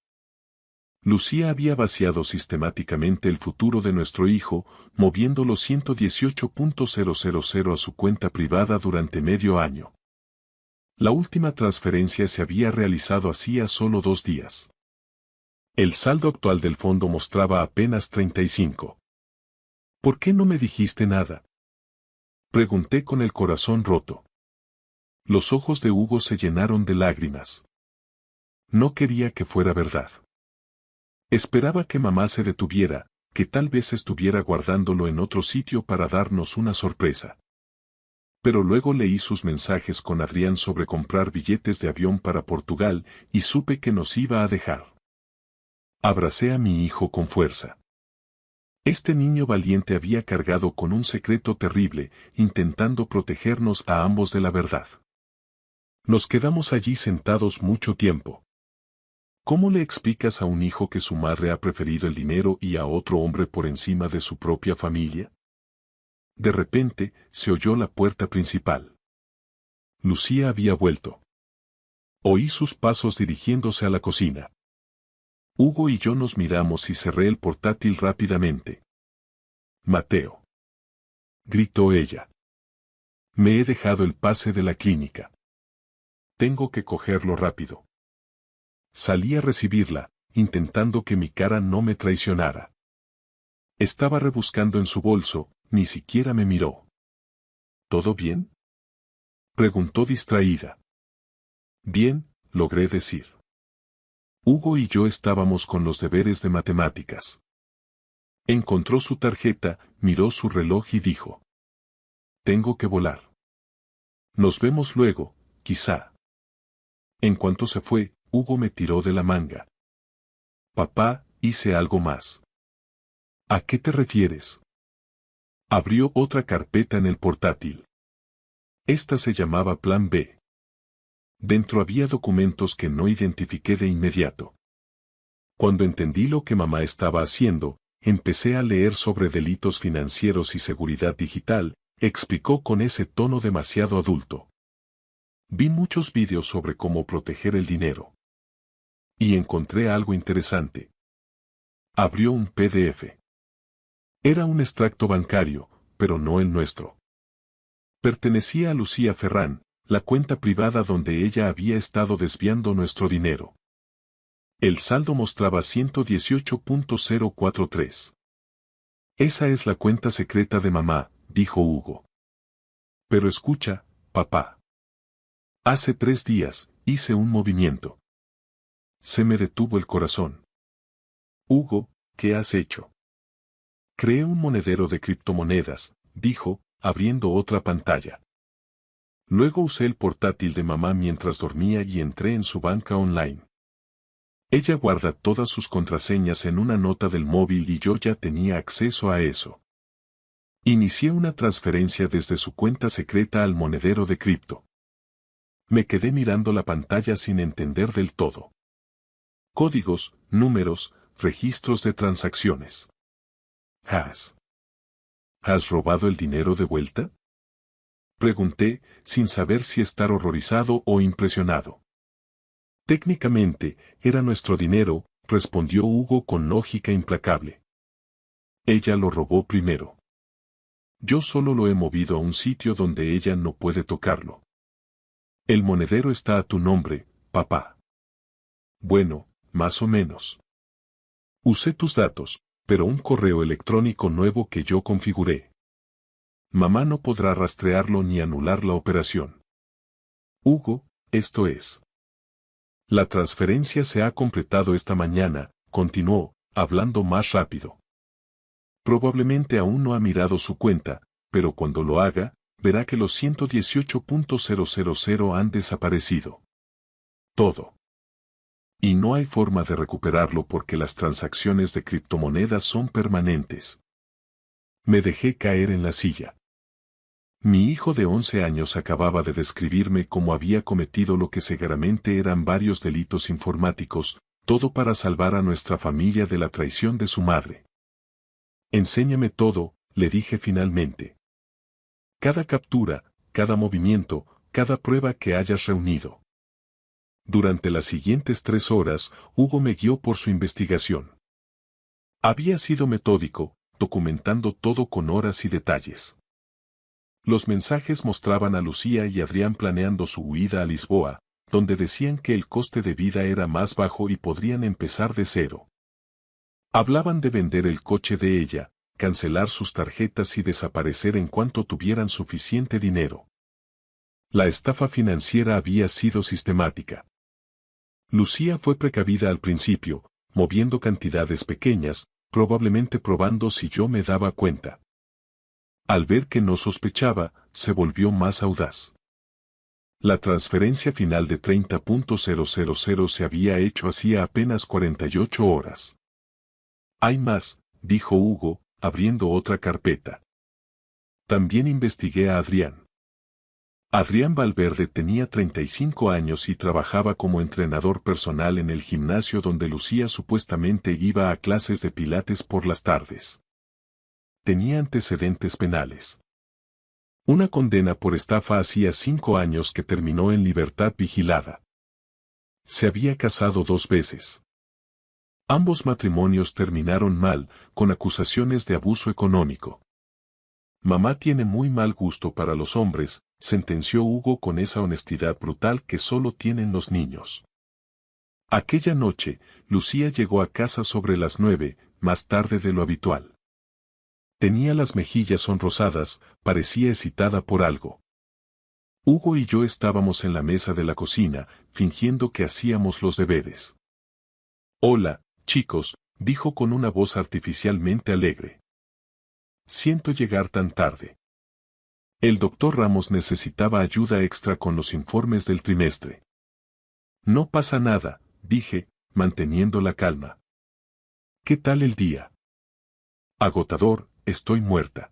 S1: Lucía había vaciado sistemáticamente el futuro de nuestro hijo, moviendo los 118.000 a su cuenta privada durante medio año. La última transferencia se había realizado hacía solo 2 días. El saldo actual del fondo mostraba apenas 35. ¿Por qué no me dijiste nada? Pregunté con el corazón roto. Los ojos de Hugo se llenaron de lágrimas. No quería que fuera verdad. Esperaba que mamá se detuviera, que tal vez estuviera guardándolo en otro sitio para darnos una sorpresa. Pero luego leí sus mensajes con Adrián sobre comprar billetes de avión para Portugal y supe que nos iba a dejar. Abracé a mi hijo con fuerza. Este niño valiente había cargado con un secreto terrible, intentando protegernos a ambos de la verdad. Nos quedamos allí sentados mucho tiempo. ¿Cómo le explicas a un hijo que su madre ha preferido el dinero y a otro hombre por encima de su propia familia? De repente, se oyó la puerta principal. Lucía había vuelto. Oí sus pasos dirigiéndose a la cocina. Hugo y yo nos miramos y cerré el portátil rápidamente. Mateo. Gritó ella. Me he dejado el pase de la clínica. Tengo que cogerlo rápido. Salí a recibirla, intentando que mi cara no me traicionara. Estaba rebuscando en su bolso, ni siquiera me miró. ¿Todo bien? Preguntó distraída. Bien, logré decir. Hugo y yo estábamos con los deberes de matemáticas. Encontró su tarjeta, miró su reloj y dijo. Tengo que volar. Nos vemos luego, quizá. En cuanto se fue, Hugo me tiró de la manga. Papá, hice algo más. ¿A qué te refieres? Abrió otra carpeta en el portátil. Esta se llamaba Plan B. Dentro había documentos que no identifiqué de inmediato. Cuando entendí lo que mamá estaba haciendo, empecé a leer sobre delitos financieros y seguridad digital, explicó con ese tono demasiado adulto. Vi muchos vídeos sobre cómo proteger el dinero. Y encontré algo interesante. Abrió un PDF. Era un extracto bancario, pero no el nuestro. Pertenecía a Lucía Ferrán, la cuenta privada donde ella había estado desviando nuestro dinero. El saldo mostraba 118.043. Esa es la cuenta secreta de mamá, dijo Hugo. Pero escucha, papá. Hace 3 días, hice un movimiento. Se me detuvo el corazón. Hugo, ¿qué has hecho? Creé un monedero de criptomonedas, dijo, abriendo otra pantalla. Luego usé el portátil de mamá mientras dormía y entré en su banca online. Ella guarda todas sus contraseñas en una nota del móvil y yo ya tenía acceso a eso. Inicié una transferencia desde su cuenta secreta al monedero de cripto. Me quedé mirando la pantalla sin entender del todo. Códigos, números, registros de transacciones. ¿Has robado el dinero de vuelta? Pregunté, sin saber si estar horrorizado o impresionado. Técnicamente, era nuestro dinero, respondió Hugo con lógica implacable. Ella lo robó primero. Yo solo lo he movido a un sitio donde ella no puede tocarlo. El monedero está a tu nombre, papá. Bueno, más o menos. Usé tus datos, pero un correo electrónico nuevo que yo configuré. Mamá no podrá rastrearlo ni anular la operación. Hugo, esto es. La transferencia se ha completado esta mañana, continuó, hablando más rápido. Probablemente aún no ha mirado su cuenta, pero cuando lo haga, verá que los 118.000 han desaparecido. Todo. Y no hay forma de recuperarlo porque las transacciones de criptomonedas son permanentes. Me dejé caer en la silla. Mi hijo de 11 años acababa de describirme cómo había cometido lo que seguramente eran varios delitos informáticos, todo para salvar a nuestra familia de la traición de su madre. Enséñame todo, le dije finalmente. Cada captura, cada movimiento, cada prueba que hayas reunido. Durante las siguientes 3 horas, Hugo me guió por su investigación. Había sido metódico, documentando todo con horas y detalles. Los mensajes mostraban a Lucía y Adrián planeando su huida a Lisboa, donde decían que el coste de vida era más bajo y podrían empezar de cero. Hablaban de vender el coche de ella, cancelar sus tarjetas y desaparecer en cuanto tuvieran suficiente dinero. La estafa financiera había sido sistemática. Lucía fue precavida al principio, moviendo cantidades pequeñas, probablemente probando si yo me daba cuenta. Al ver que no sospechaba, se volvió más audaz. La transferencia final de 30.000 se había hecho hacía apenas 48 horas. Hay más, dijo Hugo, abriendo otra carpeta. También investigué a Adrián. Adrián Valverde tenía 35 años y trabajaba como entrenador personal en el gimnasio donde Lucía supuestamente iba a clases de pilates por las tardes. Tenía antecedentes penales. Una condena por estafa hacía 5 años que terminó en libertad vigilada. Se había casado 2 veces. Ambos matrimonios terminaron mal, con acusaciones de abuso económico. Mamá tiene muy mal gusto para los hombres, sentenció Hugo con esa honestidad brutal que solo tienen los niños. Aquella noche, Lucía llegó a casa sobre las 9, más tarde de lo habitual. Tenía las mejillas sonrosadas, parecía excitada por algo. Hugo y yo estábamos en la mesa de la cocina, fingiendo que hacíamos los deberes. Hola, chicos, dijo con una voz artificialmente alegre. Siento llegar tan tarde. El doctor Ramos necesitaba ayuda extra con los informes del trimestre. No pasa nada, dije, manteniendo la calma. ¿Qué tal el día? Agotador, estoy muerta.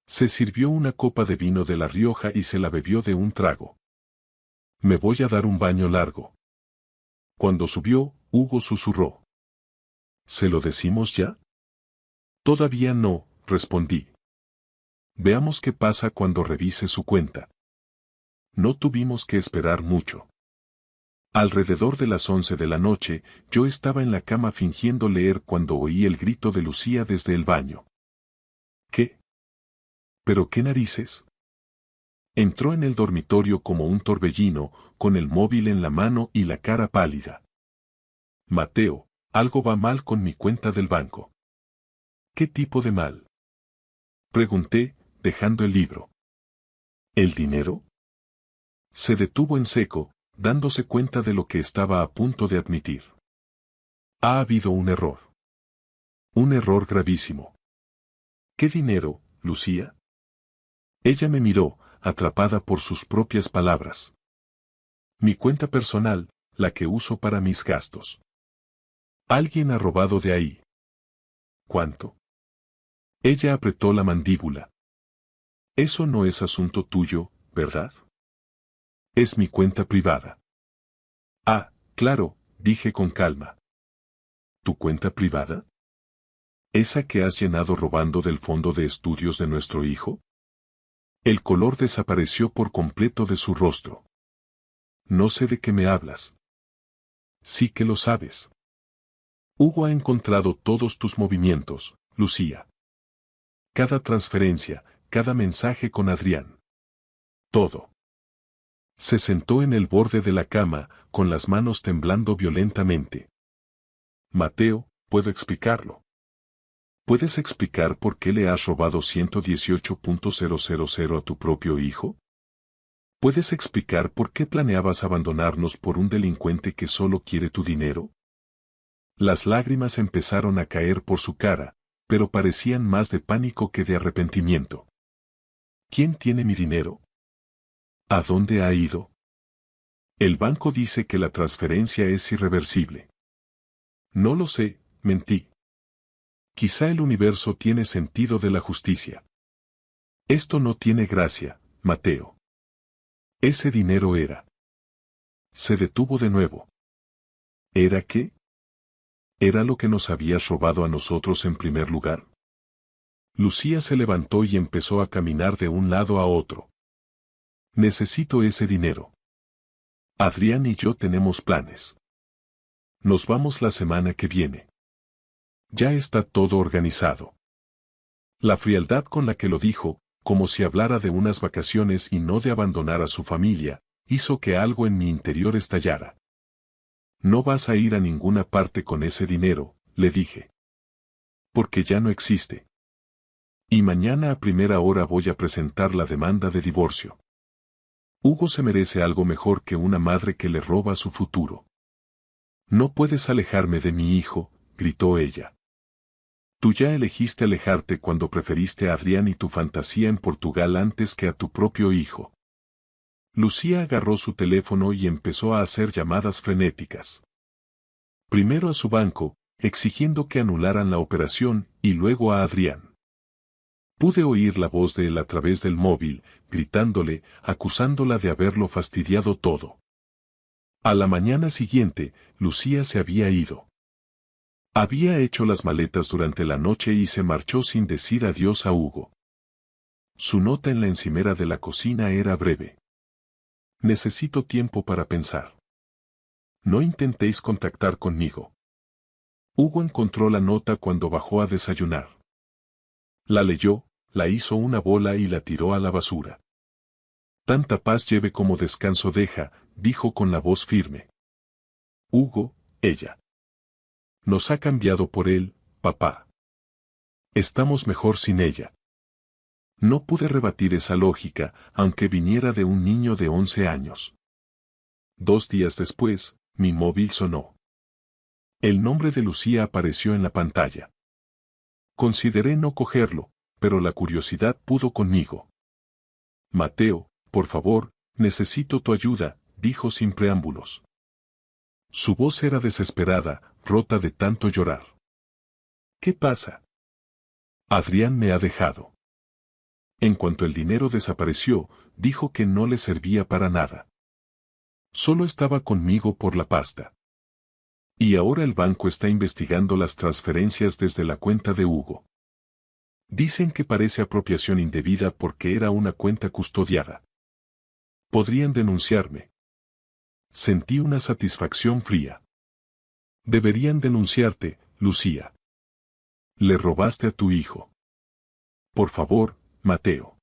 S1: Se sirvió una copa de vino de La Rioja y se la bebió de un trago. Me voy a dar un baño largo. Cuando subió, Hugo susurró. ¿Se lo decimos ya? Todavía no, respondí. Veamos qué pasa cuando revise su cuenta. No tuvimos que esperar mucho. Alrededor de las 11 de la noche, yo estaba en la cama fingiendo leer cuando oí el grito de Lucía desde el baño. ¿Qué? ¿Pero qué narices? Entró en el dormitorio como un torbellino, con el móvil en la mano y la cara pálida. Mateo, algo va mal con mi cuenta del banco. ¿Qué tipo de mal? Pregunté, dejando el libro. ¿El dinero? Se detuvo en seco, dándose cuenta de lo que estaba a punto de admitir. Ha habido un error. Un error gravísimo. ¿Qué dinero, Lucía? Ella me miró, atrapada por sus propias palabras. Mi cuenta personal, la que uso para mis gastos. Alguien ha robado de ahí. ¿Cuánto? Ella apretó la mandíbula. Eso no es asunto tuyo, ¿verdad? Es mi cuenta privada. Ah, claro, dije con calma. ¿Tu cuenta privada? ¿Esa que has llenado robando del fondo de estudios de nuestro hijo? El color desapareció por completo de su rostro. No sé de qué me hablas. Sí que lo sabes. Hugo ha encontrado todos tus movimientos, Lucía. Cada transferencia, cada mensaje con Adrián. Todo. Se sentó en el borde de la cama, con las manos temblando violentamente. Mateo, puedo explicarlo. ¿Puedes explicar por qué le has robado 118.000 a tu propio hijo? ¿Puedes explicar por qué planeabas abandonarnos por un delincuente que solo quiere tu dinero? Las lágrimas empezaron a caer por su cara, pero parecían más de pánico que de arrepentimiento. ¿Quién tiene mi dinero? ¿A dónde ha ido? El banco dice que la transferencia es irreversible. No lo sé, mentí. Quizá el universo tiene sentido de la justicia. Esto no tiene gracia, Mateo. Ese dinero era. Se detuvo de nuevo. ¿Era qué? ¿Era lo que nos habías robado a nosotros en primer lugar? Lucía se levantó y empezó a caminar de un lado a otro. Necesito ese dinero. Adrián y yo tenemos planes. Nos vamos la semana que viene. Ya está todo organizado. La frialdad con la que lo dijo, como si hablara de unas vacaciones y no de abandonar a su familia, hizo que algo en mi interior estallara. No vas a ir a ninguna parte con ese dinero, le dije. Porque ya no existe. Y mañana a primera hora voy a presentar la demanda de divorcio. Hugo se merece algo mejor que una madre que le roba su futuro. No puedes alejarme de mi hijo, gritó ella. Tú ya elegiste alejarte cuando preferiste a Adrián y tu fantasía en Portugal antes que a tu propio hijo. Lucía agarró su teléfono y empezó a hacer llamadas frenéticas. Primero a su banco, exigiendo que anularan la operación, y luego a Adrián. Pude oír la voz de él a través del móvil, gritándole, acusándola de haberlo fastidiado todo. A la mañana siguiente, Lucía se había ido. Había hecho las maletas durante la noche y se marchó sin decir adiós a Hugo. Su nota en la encimera de la cocina era breve. Necesito tiempo para pensar. No intentéis contactar conmigo. Hugo encontró la nota cuando bajó a desayunar. La leyó, la hizo una bola y la tiró a la basura. Tanta paz lleve como descanso deja, dijo con la voz firme. Hugo, ella. Nos ha cambiado por él, papá. Estamos mejor sin ella. No pude rebatir esa lógica, aunque viniera de un niño de 11 años. 2 días después, mi móvil sonó. El nombre de Lucía apareció en la pantalla. Consideré no cogerlo, pero la curiosidad pudo conmigo. Mateo, por favor, necesito tu ayuda, dijo sin preámbulos. Su voz era desesperada, rota de tanto llorar. ¿Qué pasa? Adrián me ha dejado. En cuanto el dinero desapareció, dijo que no le servía para nada. Solo estaba conmigo por la pasta. Y ahora el banco está investigando las transferencias desde la cuenta de Hugo. Dicen que parece apropiación indebida porque era una cuenta custodiada. Podrían denunciarme. Sentí una satisfacción fría. Deberían denunciarte, Lucía. Le robaste a tu hijo. Por favor, Mateo.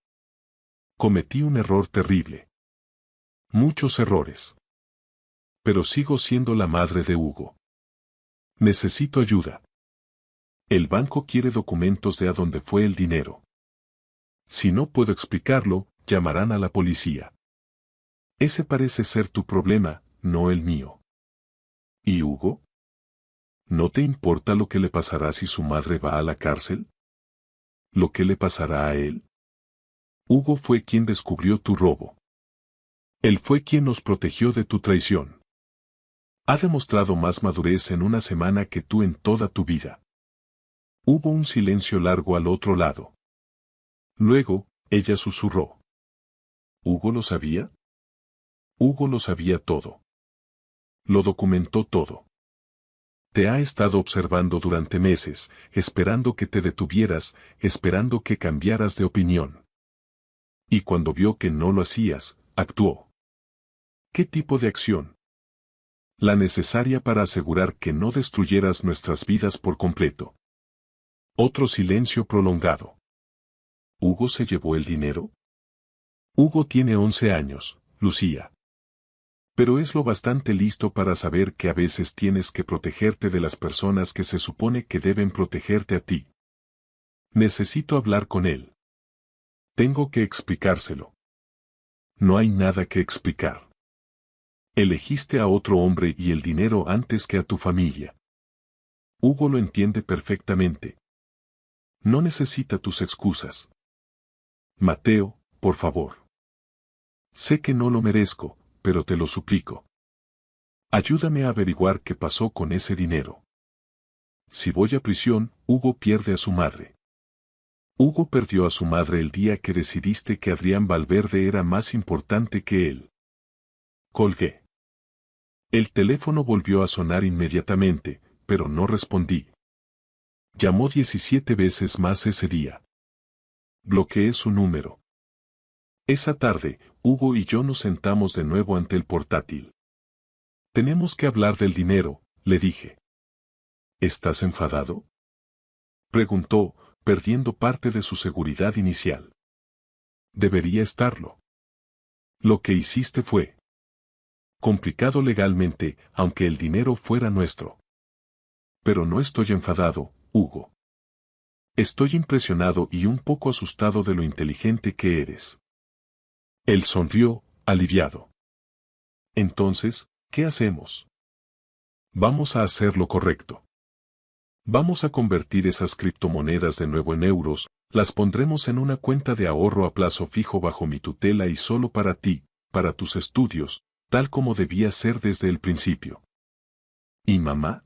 S1: Cometí un error terrible. Muchos errores. Pero sigo siendo la madre de Hugo. Necesito ayuda. El banco quiere documentos de a dónde fue el dinero. Si no puedo explicarlo, llamarán a la policía. Ese parece ser tu problema, no el mío. ¿Y Hugo? ¿No te importa lo que le pasará si su madre va a la cárcel? ¿Lo que le pasará a él? Hugo fue quien descubrió tu robo. Él fue quien nos protegió de tu traición. Ha demostrado más madurez en una semana que tú en toda tu vida. Hubo un silencio largo al otro lado. Luego, ella susurró. ¿Hugo lo sabía? Hugo lo sabía todo. Lo documentó todo. Te ha estado observando durante meses, esperando que te detuvieras, esperando que cambiaras de opinión. Y cuando vio que no lo hacías, actuó. ¿Qué tipo de acción? La necesaria para asegurar que no destruyeras nuestras vidas por completo. Otro silencio prolongado. ¿Hugo se llevó el dinero? Hugo tiene 11 años, Lucía. Pero es lo bastante listo para saber que a veces tienes que protegerte de las personas que se supone que deben protegerte a ti. Necesito hablar con él. Tengo que explicárselo. No hay nada que explicar. Elegiste a otro hombre y el dinero antes que a tu familia. Hugo lo entiende perfectamente. No necesita tus excusas. Mateo, por favor. Sé que no lo merezco, pero te lo suplico. Ayúdame a averiguar qué pasó con ese dinero. Si voy a prisión, Hugo pierde a su madre. Hugo perdió a su madre el día que decidiste que Adrián Valverde era más importante que él. Colgué. El teléfono volvió a sonar inmediatamente, pero no respondí. Llamó 17 veces más ese día. Bloqueé su número. Esa tarde, Hugo y yo nos sentamos de nuevo ante el portátil. Tenemos que hablar del dinero, le dije. ¿Estás enfadado? Preguntó, perdiendo parte de su seguridad inicial. Debería estarlo. Lo que hiciste fue complicado legalmente, aunque el dinero fuera nuestro. Pero no estoy enfadado, Hugo. Estoy impresionado y un poco asustado de lo inteligente que eres. Él sonrió, aliviado. Entonces, ¿qué hacemos? Vamos a hacer lo correcto. Vamos a convertir esas criptomonedas de nuevo en euros, las pondremos en una cuenta de ahorro a plazo fijo bajo mi tutela y solo para ti, para tus estudios, tal como debía ser desde el principio. ¿Y mamá?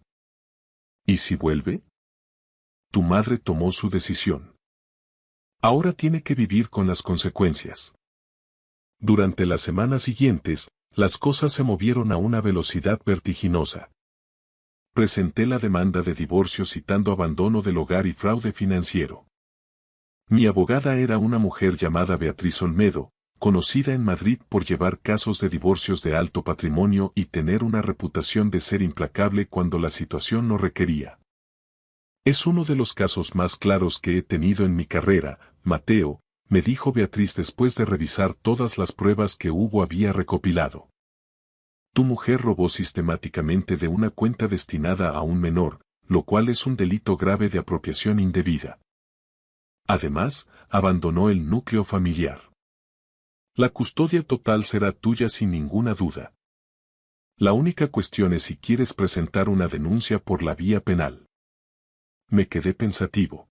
S1: ¿Y si vuelve? Tu madre tomó su decisión. Ahora tiene que vivir con las consecuencias. Durante las semanas siguientes, las cosas se movieron a una velocidad vertiginosa. Presenté la demanda de divorcio citando abandono del hogar y fraude financiero. Mi abogada era una mujer llamada Beatriz Olmedo, conocida en Madrid por llevar casos de divorcios de alto patrimonio y tener una reputación de ser implacable cuando la situación lo requería. Es uno de los casos más claros que he tenido en mi carrera, Mateo, me dijo Beatriz después de revisar todas las pruebas que Hugo había recopilado. Tu mujer robó sistemáticamente de una cuenta destinada a un menor, lo cual es un delito grave de apropiación indebida. Además, abandonó el núcleo familiar. La custodia total será tuya sin ninguna duda. La única cuestión es si quieres presentar una denuncia por la vía penal. Me quedé pensativo.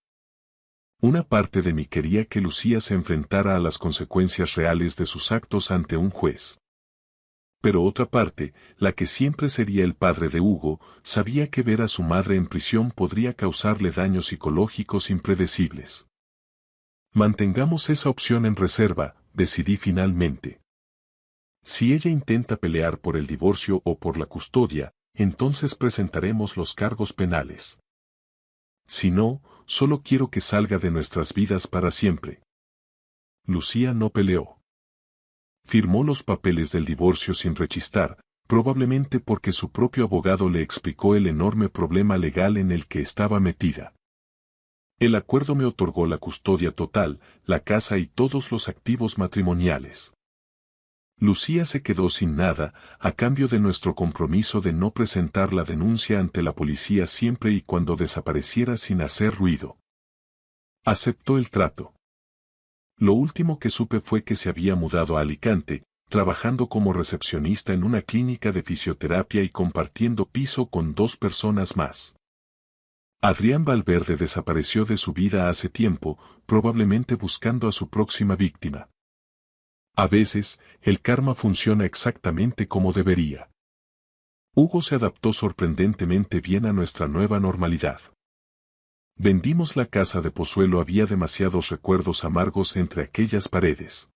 S1: Una parte de mí quería que Lucía se enfrentara a las consecuencias reales de sus actos ante un juez. Pero otra parte, la que siempre sería el padre de Hugo, sabía que ver a su madre en prisión podría causarle daños psicológicos impredecibles. Mantengamos esa opción en reserva, decidí finalmente. Si ella intenta pelear por el divorcio o por la custodia, entonces presentaremos los cargos penales. Si no, solo quiero que salga de nuestras vidas para siempre. Lucía no peleó. Firmó los papeles del divorcio sin rechistar, probablemente porque su propio abogado le explicó el enorme problema legal en el que estaba metida. El acuerdo me otorgó la custodia total, la casa y todos los activos matrimoniales. Lucía se quedó sin nada, a cambio de nuestro compromiso de no presentar la denuncia ante la policía siempre y cuando desapareciera sin hacer ruido. Aceptó el trato. Lo último que supe fue que se había mudado a Alicante, trabajando como recepcionista en una clínica de fisioterapia y compartiendo piso con 2 personas más. Adrián Valverde desapareció de su vida hace tiempo, probablemente buscando a su próxima víctima. A veces, el karma funciona exactamente como debería. Hugo se adaptó sorprendentemente bien a nuestra nueva normalidad. Vendimos la casa de Pozuelo, había demasiados recuerdos amargos entre aquellas paredes.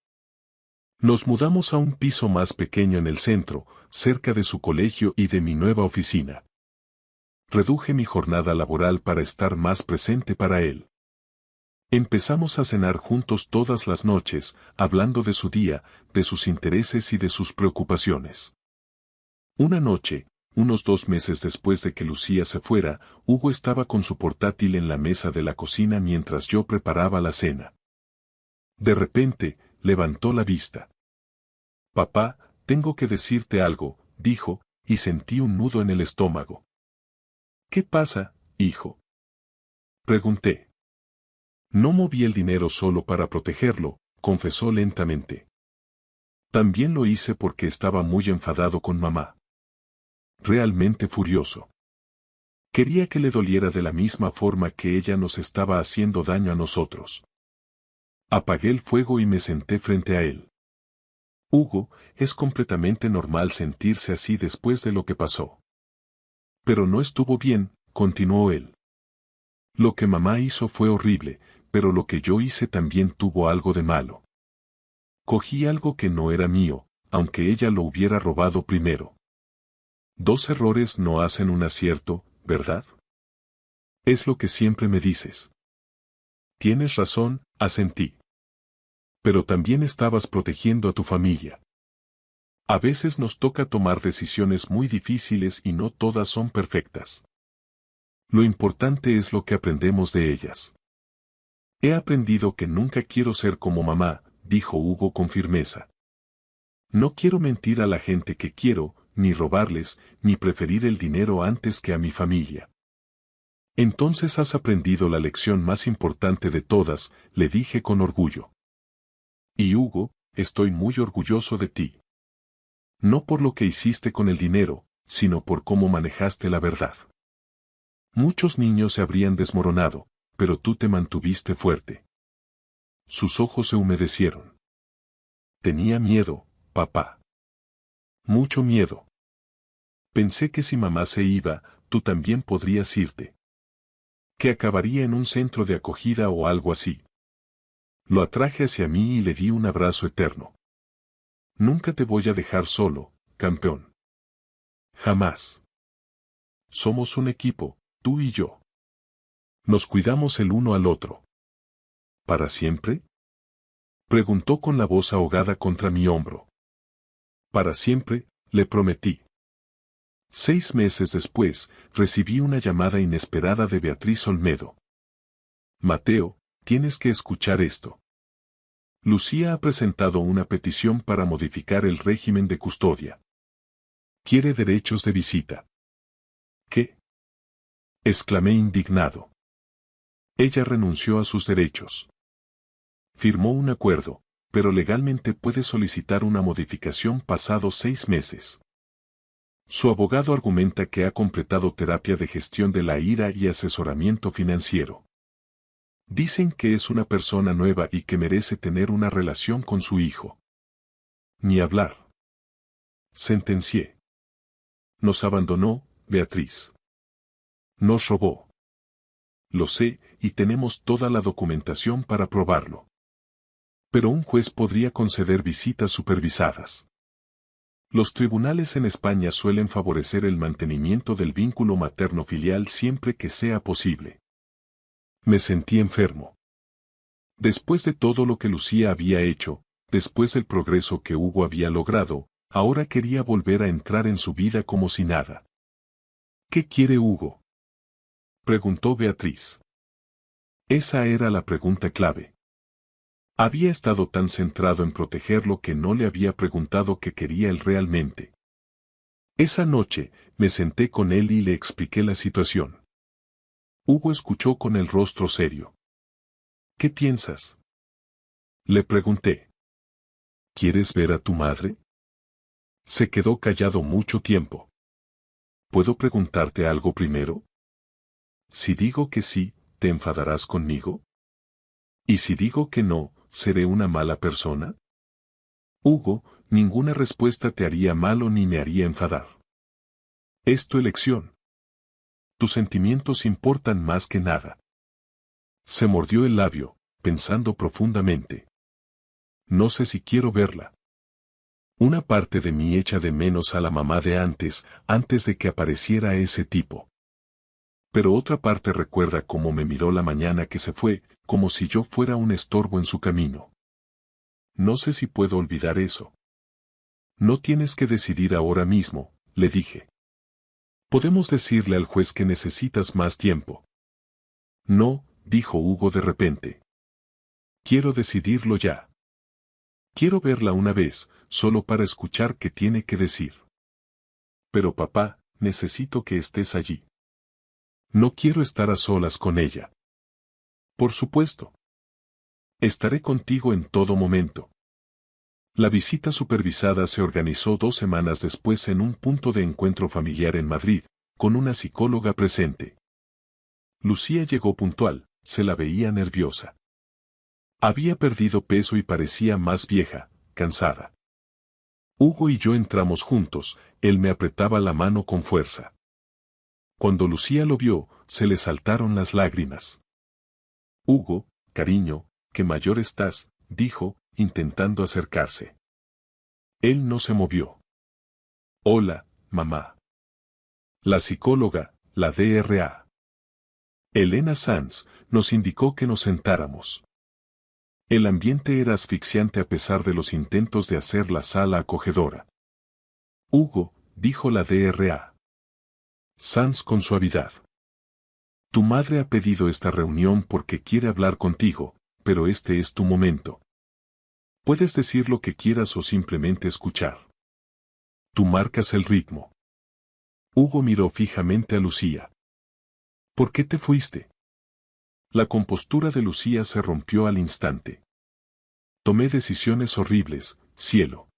S1: Nos mudamos a un piso más pequeño en el centro, cerca de su colegio y de mi nueva oficina. Reduje mi jornada laboral para estar más presente para él. Empezamos a cenar juntos todas las noches, hablando de su día, de sus intereses y de sus preocupaciones. Una noche, unos 2 meses después de que Lucía se fuera, Hugo estaba con su portátil en la mesa de la cocina mientras yo preparaba la cena. De repente, levantó la vista. «Papá, tengo que decirte algo», dijo, y sentí un nudo en el estómago. «¿Qué pasa, hijo?», pregunté. «No moví el dinero solo para protegerlo», confesó lentamente. «También lo hice porque estaba muy enfadado con mamá. Realmente furioso. Quería que le doliera de la misma forma que ella nos estaba haciendo daño a nosotros». Apagué el fuego y me senté frente a él. «Hugo, es completamente normal sentirse así después de lo que pasó». «Pero no estuvo bien», continuó él. «Lo que mamá hizo fue horrible, pero lo que yo hice también tuvo algo de malo. Cogí algo que no era mío, aunque ella lo hubiera robado primero. 2 errores no hacen un acierto, ¿verdad? Es lo que siempre me dices». «Tienes razón», asentí. «Pero también estabas protegiendo a tu familia. A veces nos toca tomar decisiones muy difíciles y no todas son perfectas. Lo importante es lo que aprendemos de ellas». «He aprendido que nunca quiero ser como mamá», dijo Hugo con firmeza. «No quiero mentir a la gente que quiero, ni robarles, ni preferir el dinero antes que a mi familia». «Entonces has aprendido la lección más importante de todas», le dije con orgullo. «Y Hugo, estoy muy orgulloso de ti. No por lo que hiciste con el dinero, sino por cómo manejaste la verdad. Muchos niños se habrían desmoronado, pero tú te mantuviste fuerte». Sus ojos se humedecieron. «Tenía miedo, papá. Mucho miedo. Pensé que si mamá se iba, tú también podrías irte. Que acabaría en un centro de acogida o algo así». Lo atraje hacia mí y le di un abrazo eterno. «Nunca te voy a dejar solo, campeón. Jamás. Somos un equipo, tú y yo. Nos cuidamos el uno al otro». «¿Para siempre?», preguntó con la voz ahogada contra mi hombro. «Para siempre», le prometí. 6 meses después, recibí una llamada inesperada de Beatriz Olmedo. «Mateo, tienes que escuchar esto. Lucía ha presentado una petición para modificar el régimen de custodia. Quiere derechos de visita». «¿Qué?», exclamé indignado. «Ella renunció a sus derechos. Firmó un acuerdo, pero legalmente puede solicitar una modificación pasados 6 meses. Su abogado argumenta que ha completado terapia de gestión de la ira y asesoramiento financiero. Dicen que es una persona nueva y que merece tener una relación con su hijo». «Ni hablar», sentencié. «Nos abandonó, Beatriz. Nos robó. Lo sé, y tenemos toda la documentación para probarlo. Pero un juez podría conceder visitas supervisadas. Los tribunales en España suelen favorecer el mantenimiento del vínculo materno-filial siempre que sea posible». Me sentí enfermo. Después de todo lo que Lucía había hecho, después del progreso que Hugo había logrado, ahora quería volver a entrar en su vida como si nada. «¿Qué quiere Hugo?», preguntó Beatriz. Esa era la pregunta clave. Había estado tan centrado en protegerlo que no le había preguntado qué quería él realmente. Esa noche, me senté con él y le expliqué la situación. Hugo escuchó con el rostro serio. «¿Qué piensas?», le pregunté. «¿Quieres ver a tu madre?». Se quedó callado mucho tiempo. «¿Puedo preguntarte algo primero? Si digo que sí, ¿te enfadarás conmigo? Y si digo que no, ¿seré una mala persona?». «Hugo, ninguna respuesta te haría malo ni me haría enfadar. Es tu elección. Tus sentimientos importan más que nada». Se mordió el labio, pensando profundamente. «No sé si quiero verla. Una parte de mí echa de menos a la mamá de antes de que apareciera ese tipo. Pero otra parte recuerda cómo me miró la mañana que se fue, como si yo fuera un estorbo en su camino. No sé si puedo olvidar eso. No tienes que decidir ahora mismo, le dije. Podemos decirle al juez que necesitas más tiempo. No, dijo Hugo de repente. Quiero decidirlo ya. Quiero verla una vez, solo para escuchar qué tiene que decir. Pero papá, necesito que estés allí. No quiero estar a solas con ella. Por supuesto. Estaré contigo en todo momento. La visita supervisada se organizó 2 semanas después en un punto de encuentro familiar en Madrid, con una psicóloga presente. Lucía llegó puntual, se la veía nerviosa. Había perdido peso y parecía más vieja, cansada. Hugo y yo entramos juntos, él me apretaba la mano con fuerza. Cuando Lucía lo vio, se le saltaron las lágrimas. Hugo, cariño, qué mayor estás, dijo, intentando acercarse. Él no se movió. Hola, mamá. La psicóloga, la DRA. Elena Sanz, nos indicó que nos sentáramos. El ambiente era asfixiante a pesar de los intentos de hacer la sala acogedora. Hugo, dijo la DRA. Sanz con suavidad. Tu madre ha pedido esta reunión porque quiere hablar contigo, pero este es tu momento. Puedes decir lo que quieras o simplemente escuchar. Tú marcas el ritmo. Hugo miró fijamente a Lucía. ¿Por qué te fuiste? La compostura de Lucía se rompió al instante. Tomé decisiones horribles, cielo.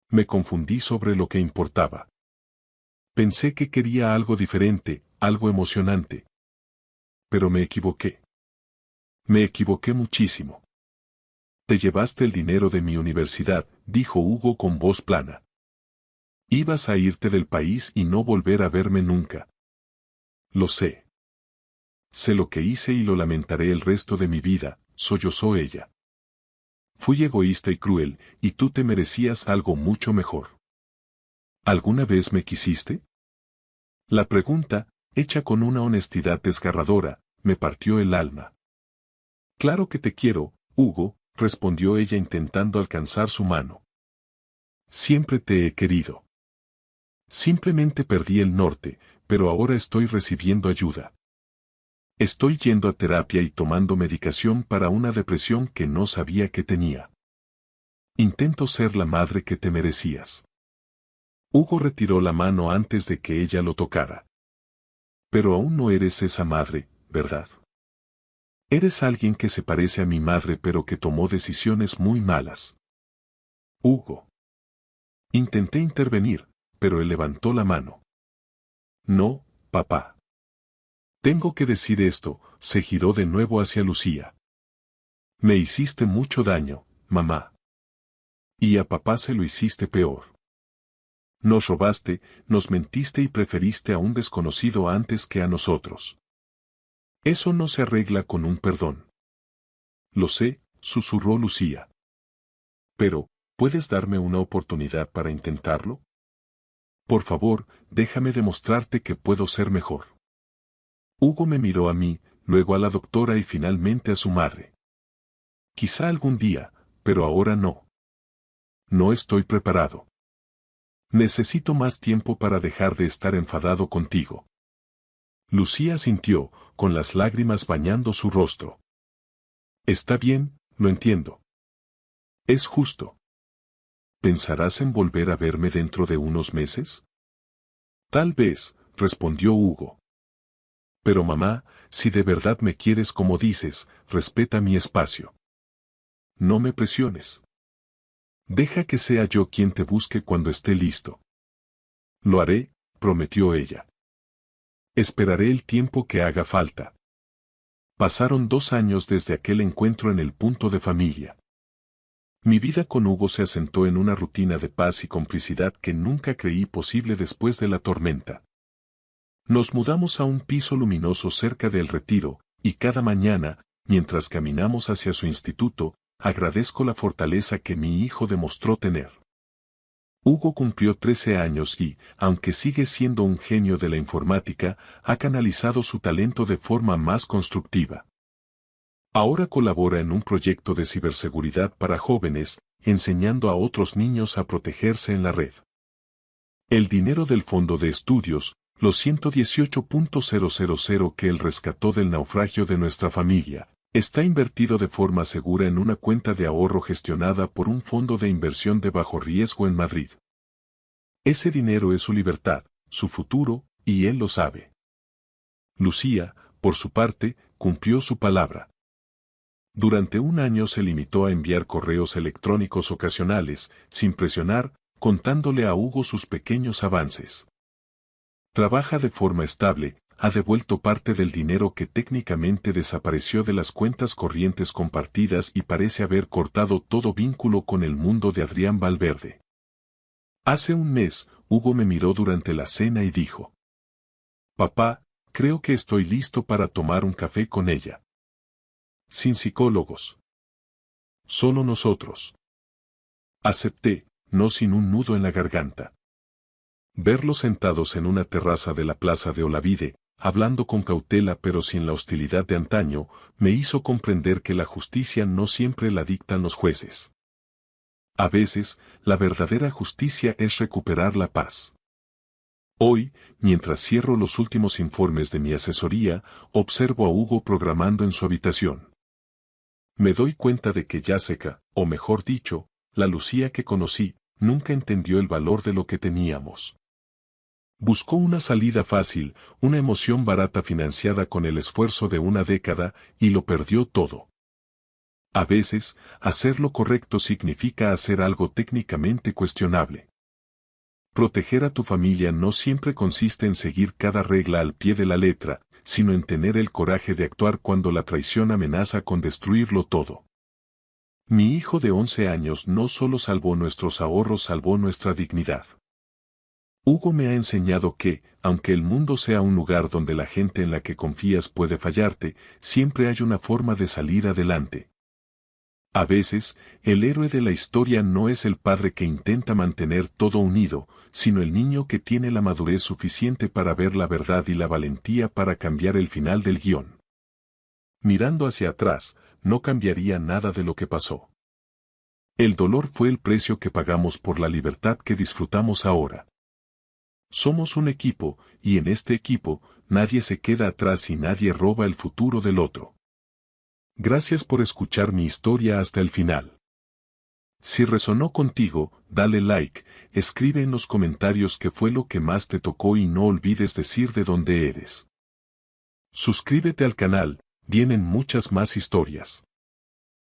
S1: Me confundí sobre lo que importaba. Pensé que quería algo diferente, algo emocionante. Pero me equivoqué. Me equivoqué muchísimo. Te llevaste el dinero de mi universidad, dijo Hugo con voz plana. Ibas a irte del país y no volver a verme nunca. Lo sé. Sé lo que hice y lo lamentaré el resto de mi vida, sollozó ella. Fui egoísta y cruel, y tú te merecías algo mucho mejor. ¿Alguna vez me quisiste? La pregunta, hecha con una honestidad desgarradora, me partió el alma. Claro que te quiero, Hugo, respondió ella intentando alcanzar su mano. Siempre te he querido. Simplemente perdí el norte, pero ahora estoy recibiendo ayuda. Estoy yendo a terapia y tomando medicación para una depresión que no sabía que tenía. Intento ser la madre que te merecías. Hugo retiró la mano antes de que ella lo tocara. Pero aún no eres esa madre, ¿verdad? Eres alguien que se parece a mi madre pero que tomó decisiones muy malas. Hugo. Intenté intervenir, pero él levantó la mano. No, papá. Tengo que decir esto, se giró de nuevo hacia Lucía. Me hiciste mucho daño, mamá. Y a papá se lo hiciste peor. Nos robaste, nos mentiste y preferiste a un desconocido antes que a nosotros. Eso no se arregla con un perdón. Lo sé, susurró Lucía. Pero, ¿puedes darme una oportunidad para intentarlo? Por favor, déjame demostrarte que puedo ser mejor. Hugo me miró a mí, luego a la doctora y finalmente a su madre. Quizá algún día, pero ahora no. No estoy preparado. Necesito más tiempo para dejar de estar enfadado contigo. Lucía sintió, con las lágrimas bañando su rostro. Está bien, lo entiendo. Es justo. ¿Pensarás en volver a verme dentro de unos meses? Tal vez, respondió Hugo. Pero mamá, si de verdad me quieres como dices, respeta mi espacio. No me presiones. Deja que sea yo quien te busque cuando esté listo. Lo haré, prometió ella. Esperaré el tiempo que haga falta. Pasaron 2 años desde aquel encuentro en el punto de familia. Mi vida con Hugo se asentó en una rutina de paz y complicidad que nunca creí posible después de la tormenta. Nos mudamos a un piso luminoso cerca del Retiro, y cada mañana, mientras caminamos hacia su instituto, agradezco la fortaleza que mi hijo demostró tener. Hugo cumplió 13 años y, aunque sigue siendo un genio de la informática, ha canalizado su talento de forma más constructiva. Ahora colabora en un proyecto de ciberseguridad para jóvenes, enseñando a otros niños a protegerse en la red. El dinero del fondo de estudios, los 118.000 que él rescató del naufragio de nuestra familia, está invertido de forma segura en una cuenta de ahorro gestionada por un fondo de inversión de bajo riesgo en Madrid. Ese dinero es su libertad, su futuro, y él lo sabe. Lucía, por su parte, cumplió su palabra. Durante un año se limitó a enviar correos electrónicos ocasionales, sin presionar, contándole a Hugo sus pequeños avances. Trabaja de forma estable, ha devuelto parte del dinero que técnicamente desapareció de las cuentas corrientes compartidas y parece haber cortado todo vínculo con el mundo de Adrián Valverde. Hace un mes, Hugo me miró durante la cena y dijo: «Papá, creo que estoy listo para tomar un café con ella. Sin psicólogos. Solo nosotros». Acepté, no sin un nudo en la garganta. Verlos sentados en una terraza de la plaza de Olavide, hablando con cautela pero sin la hostilidad de antaño, me hizo comprender que la justicia no siempre la dictan los jueces. A veces, la verdadera justicia es recuperar la paz. Hoy, mientras cierro los últimos informes de mi asesoría, observo a Hugo programando en su habitación. Me doy cuenta de que Jessica, o mejor dicho, la Lucía que conocí, nunca entendió el valor de lo que teníamos. Buscó una salida fácil, una emoción barata financiada con el esfuerzo de una década, y lo perdió todo. A veces, hacer lo correcto significa hacer algo técnicamente cuestionable. Proteger a tu familia no siempre consiste en seguir cada regla al pie de la letra, sino en tener el coraje de actuar cuando la traición amenaza con destruirlo todo. Mi hijo de 11 años no solo salvó nuestros ahorros, salvó nuestra dignidad. Hugo me ha enseñado que, aunque el mundo sea un lugar donde la gente en la que confías puede fallarte, siempre hay una forma de salir adelante. A veces, el héroe de la historia no es el padre que intenta mantener todo unido, sino el niño que tiene la madurez suficiente para ver la verdad y la valentía para cambiar el final del guión. Mirando hacia atrás, no cambiaría nada de lo que pasó. El dolor fue el precio que pagamos por la libertad que disfrutamos ahora. Somos un equipo, y en este equipo, nadie se queda atrás y nadie roba el futuro del otro. Gracias por escuchar mi historia hasta el final. Si resonó contigo, dale like, escribe en los comentarios qué fue lo que más te tocó y no olvides decir de dónde eres. Suscríbete al canal, vienen muchas más historias.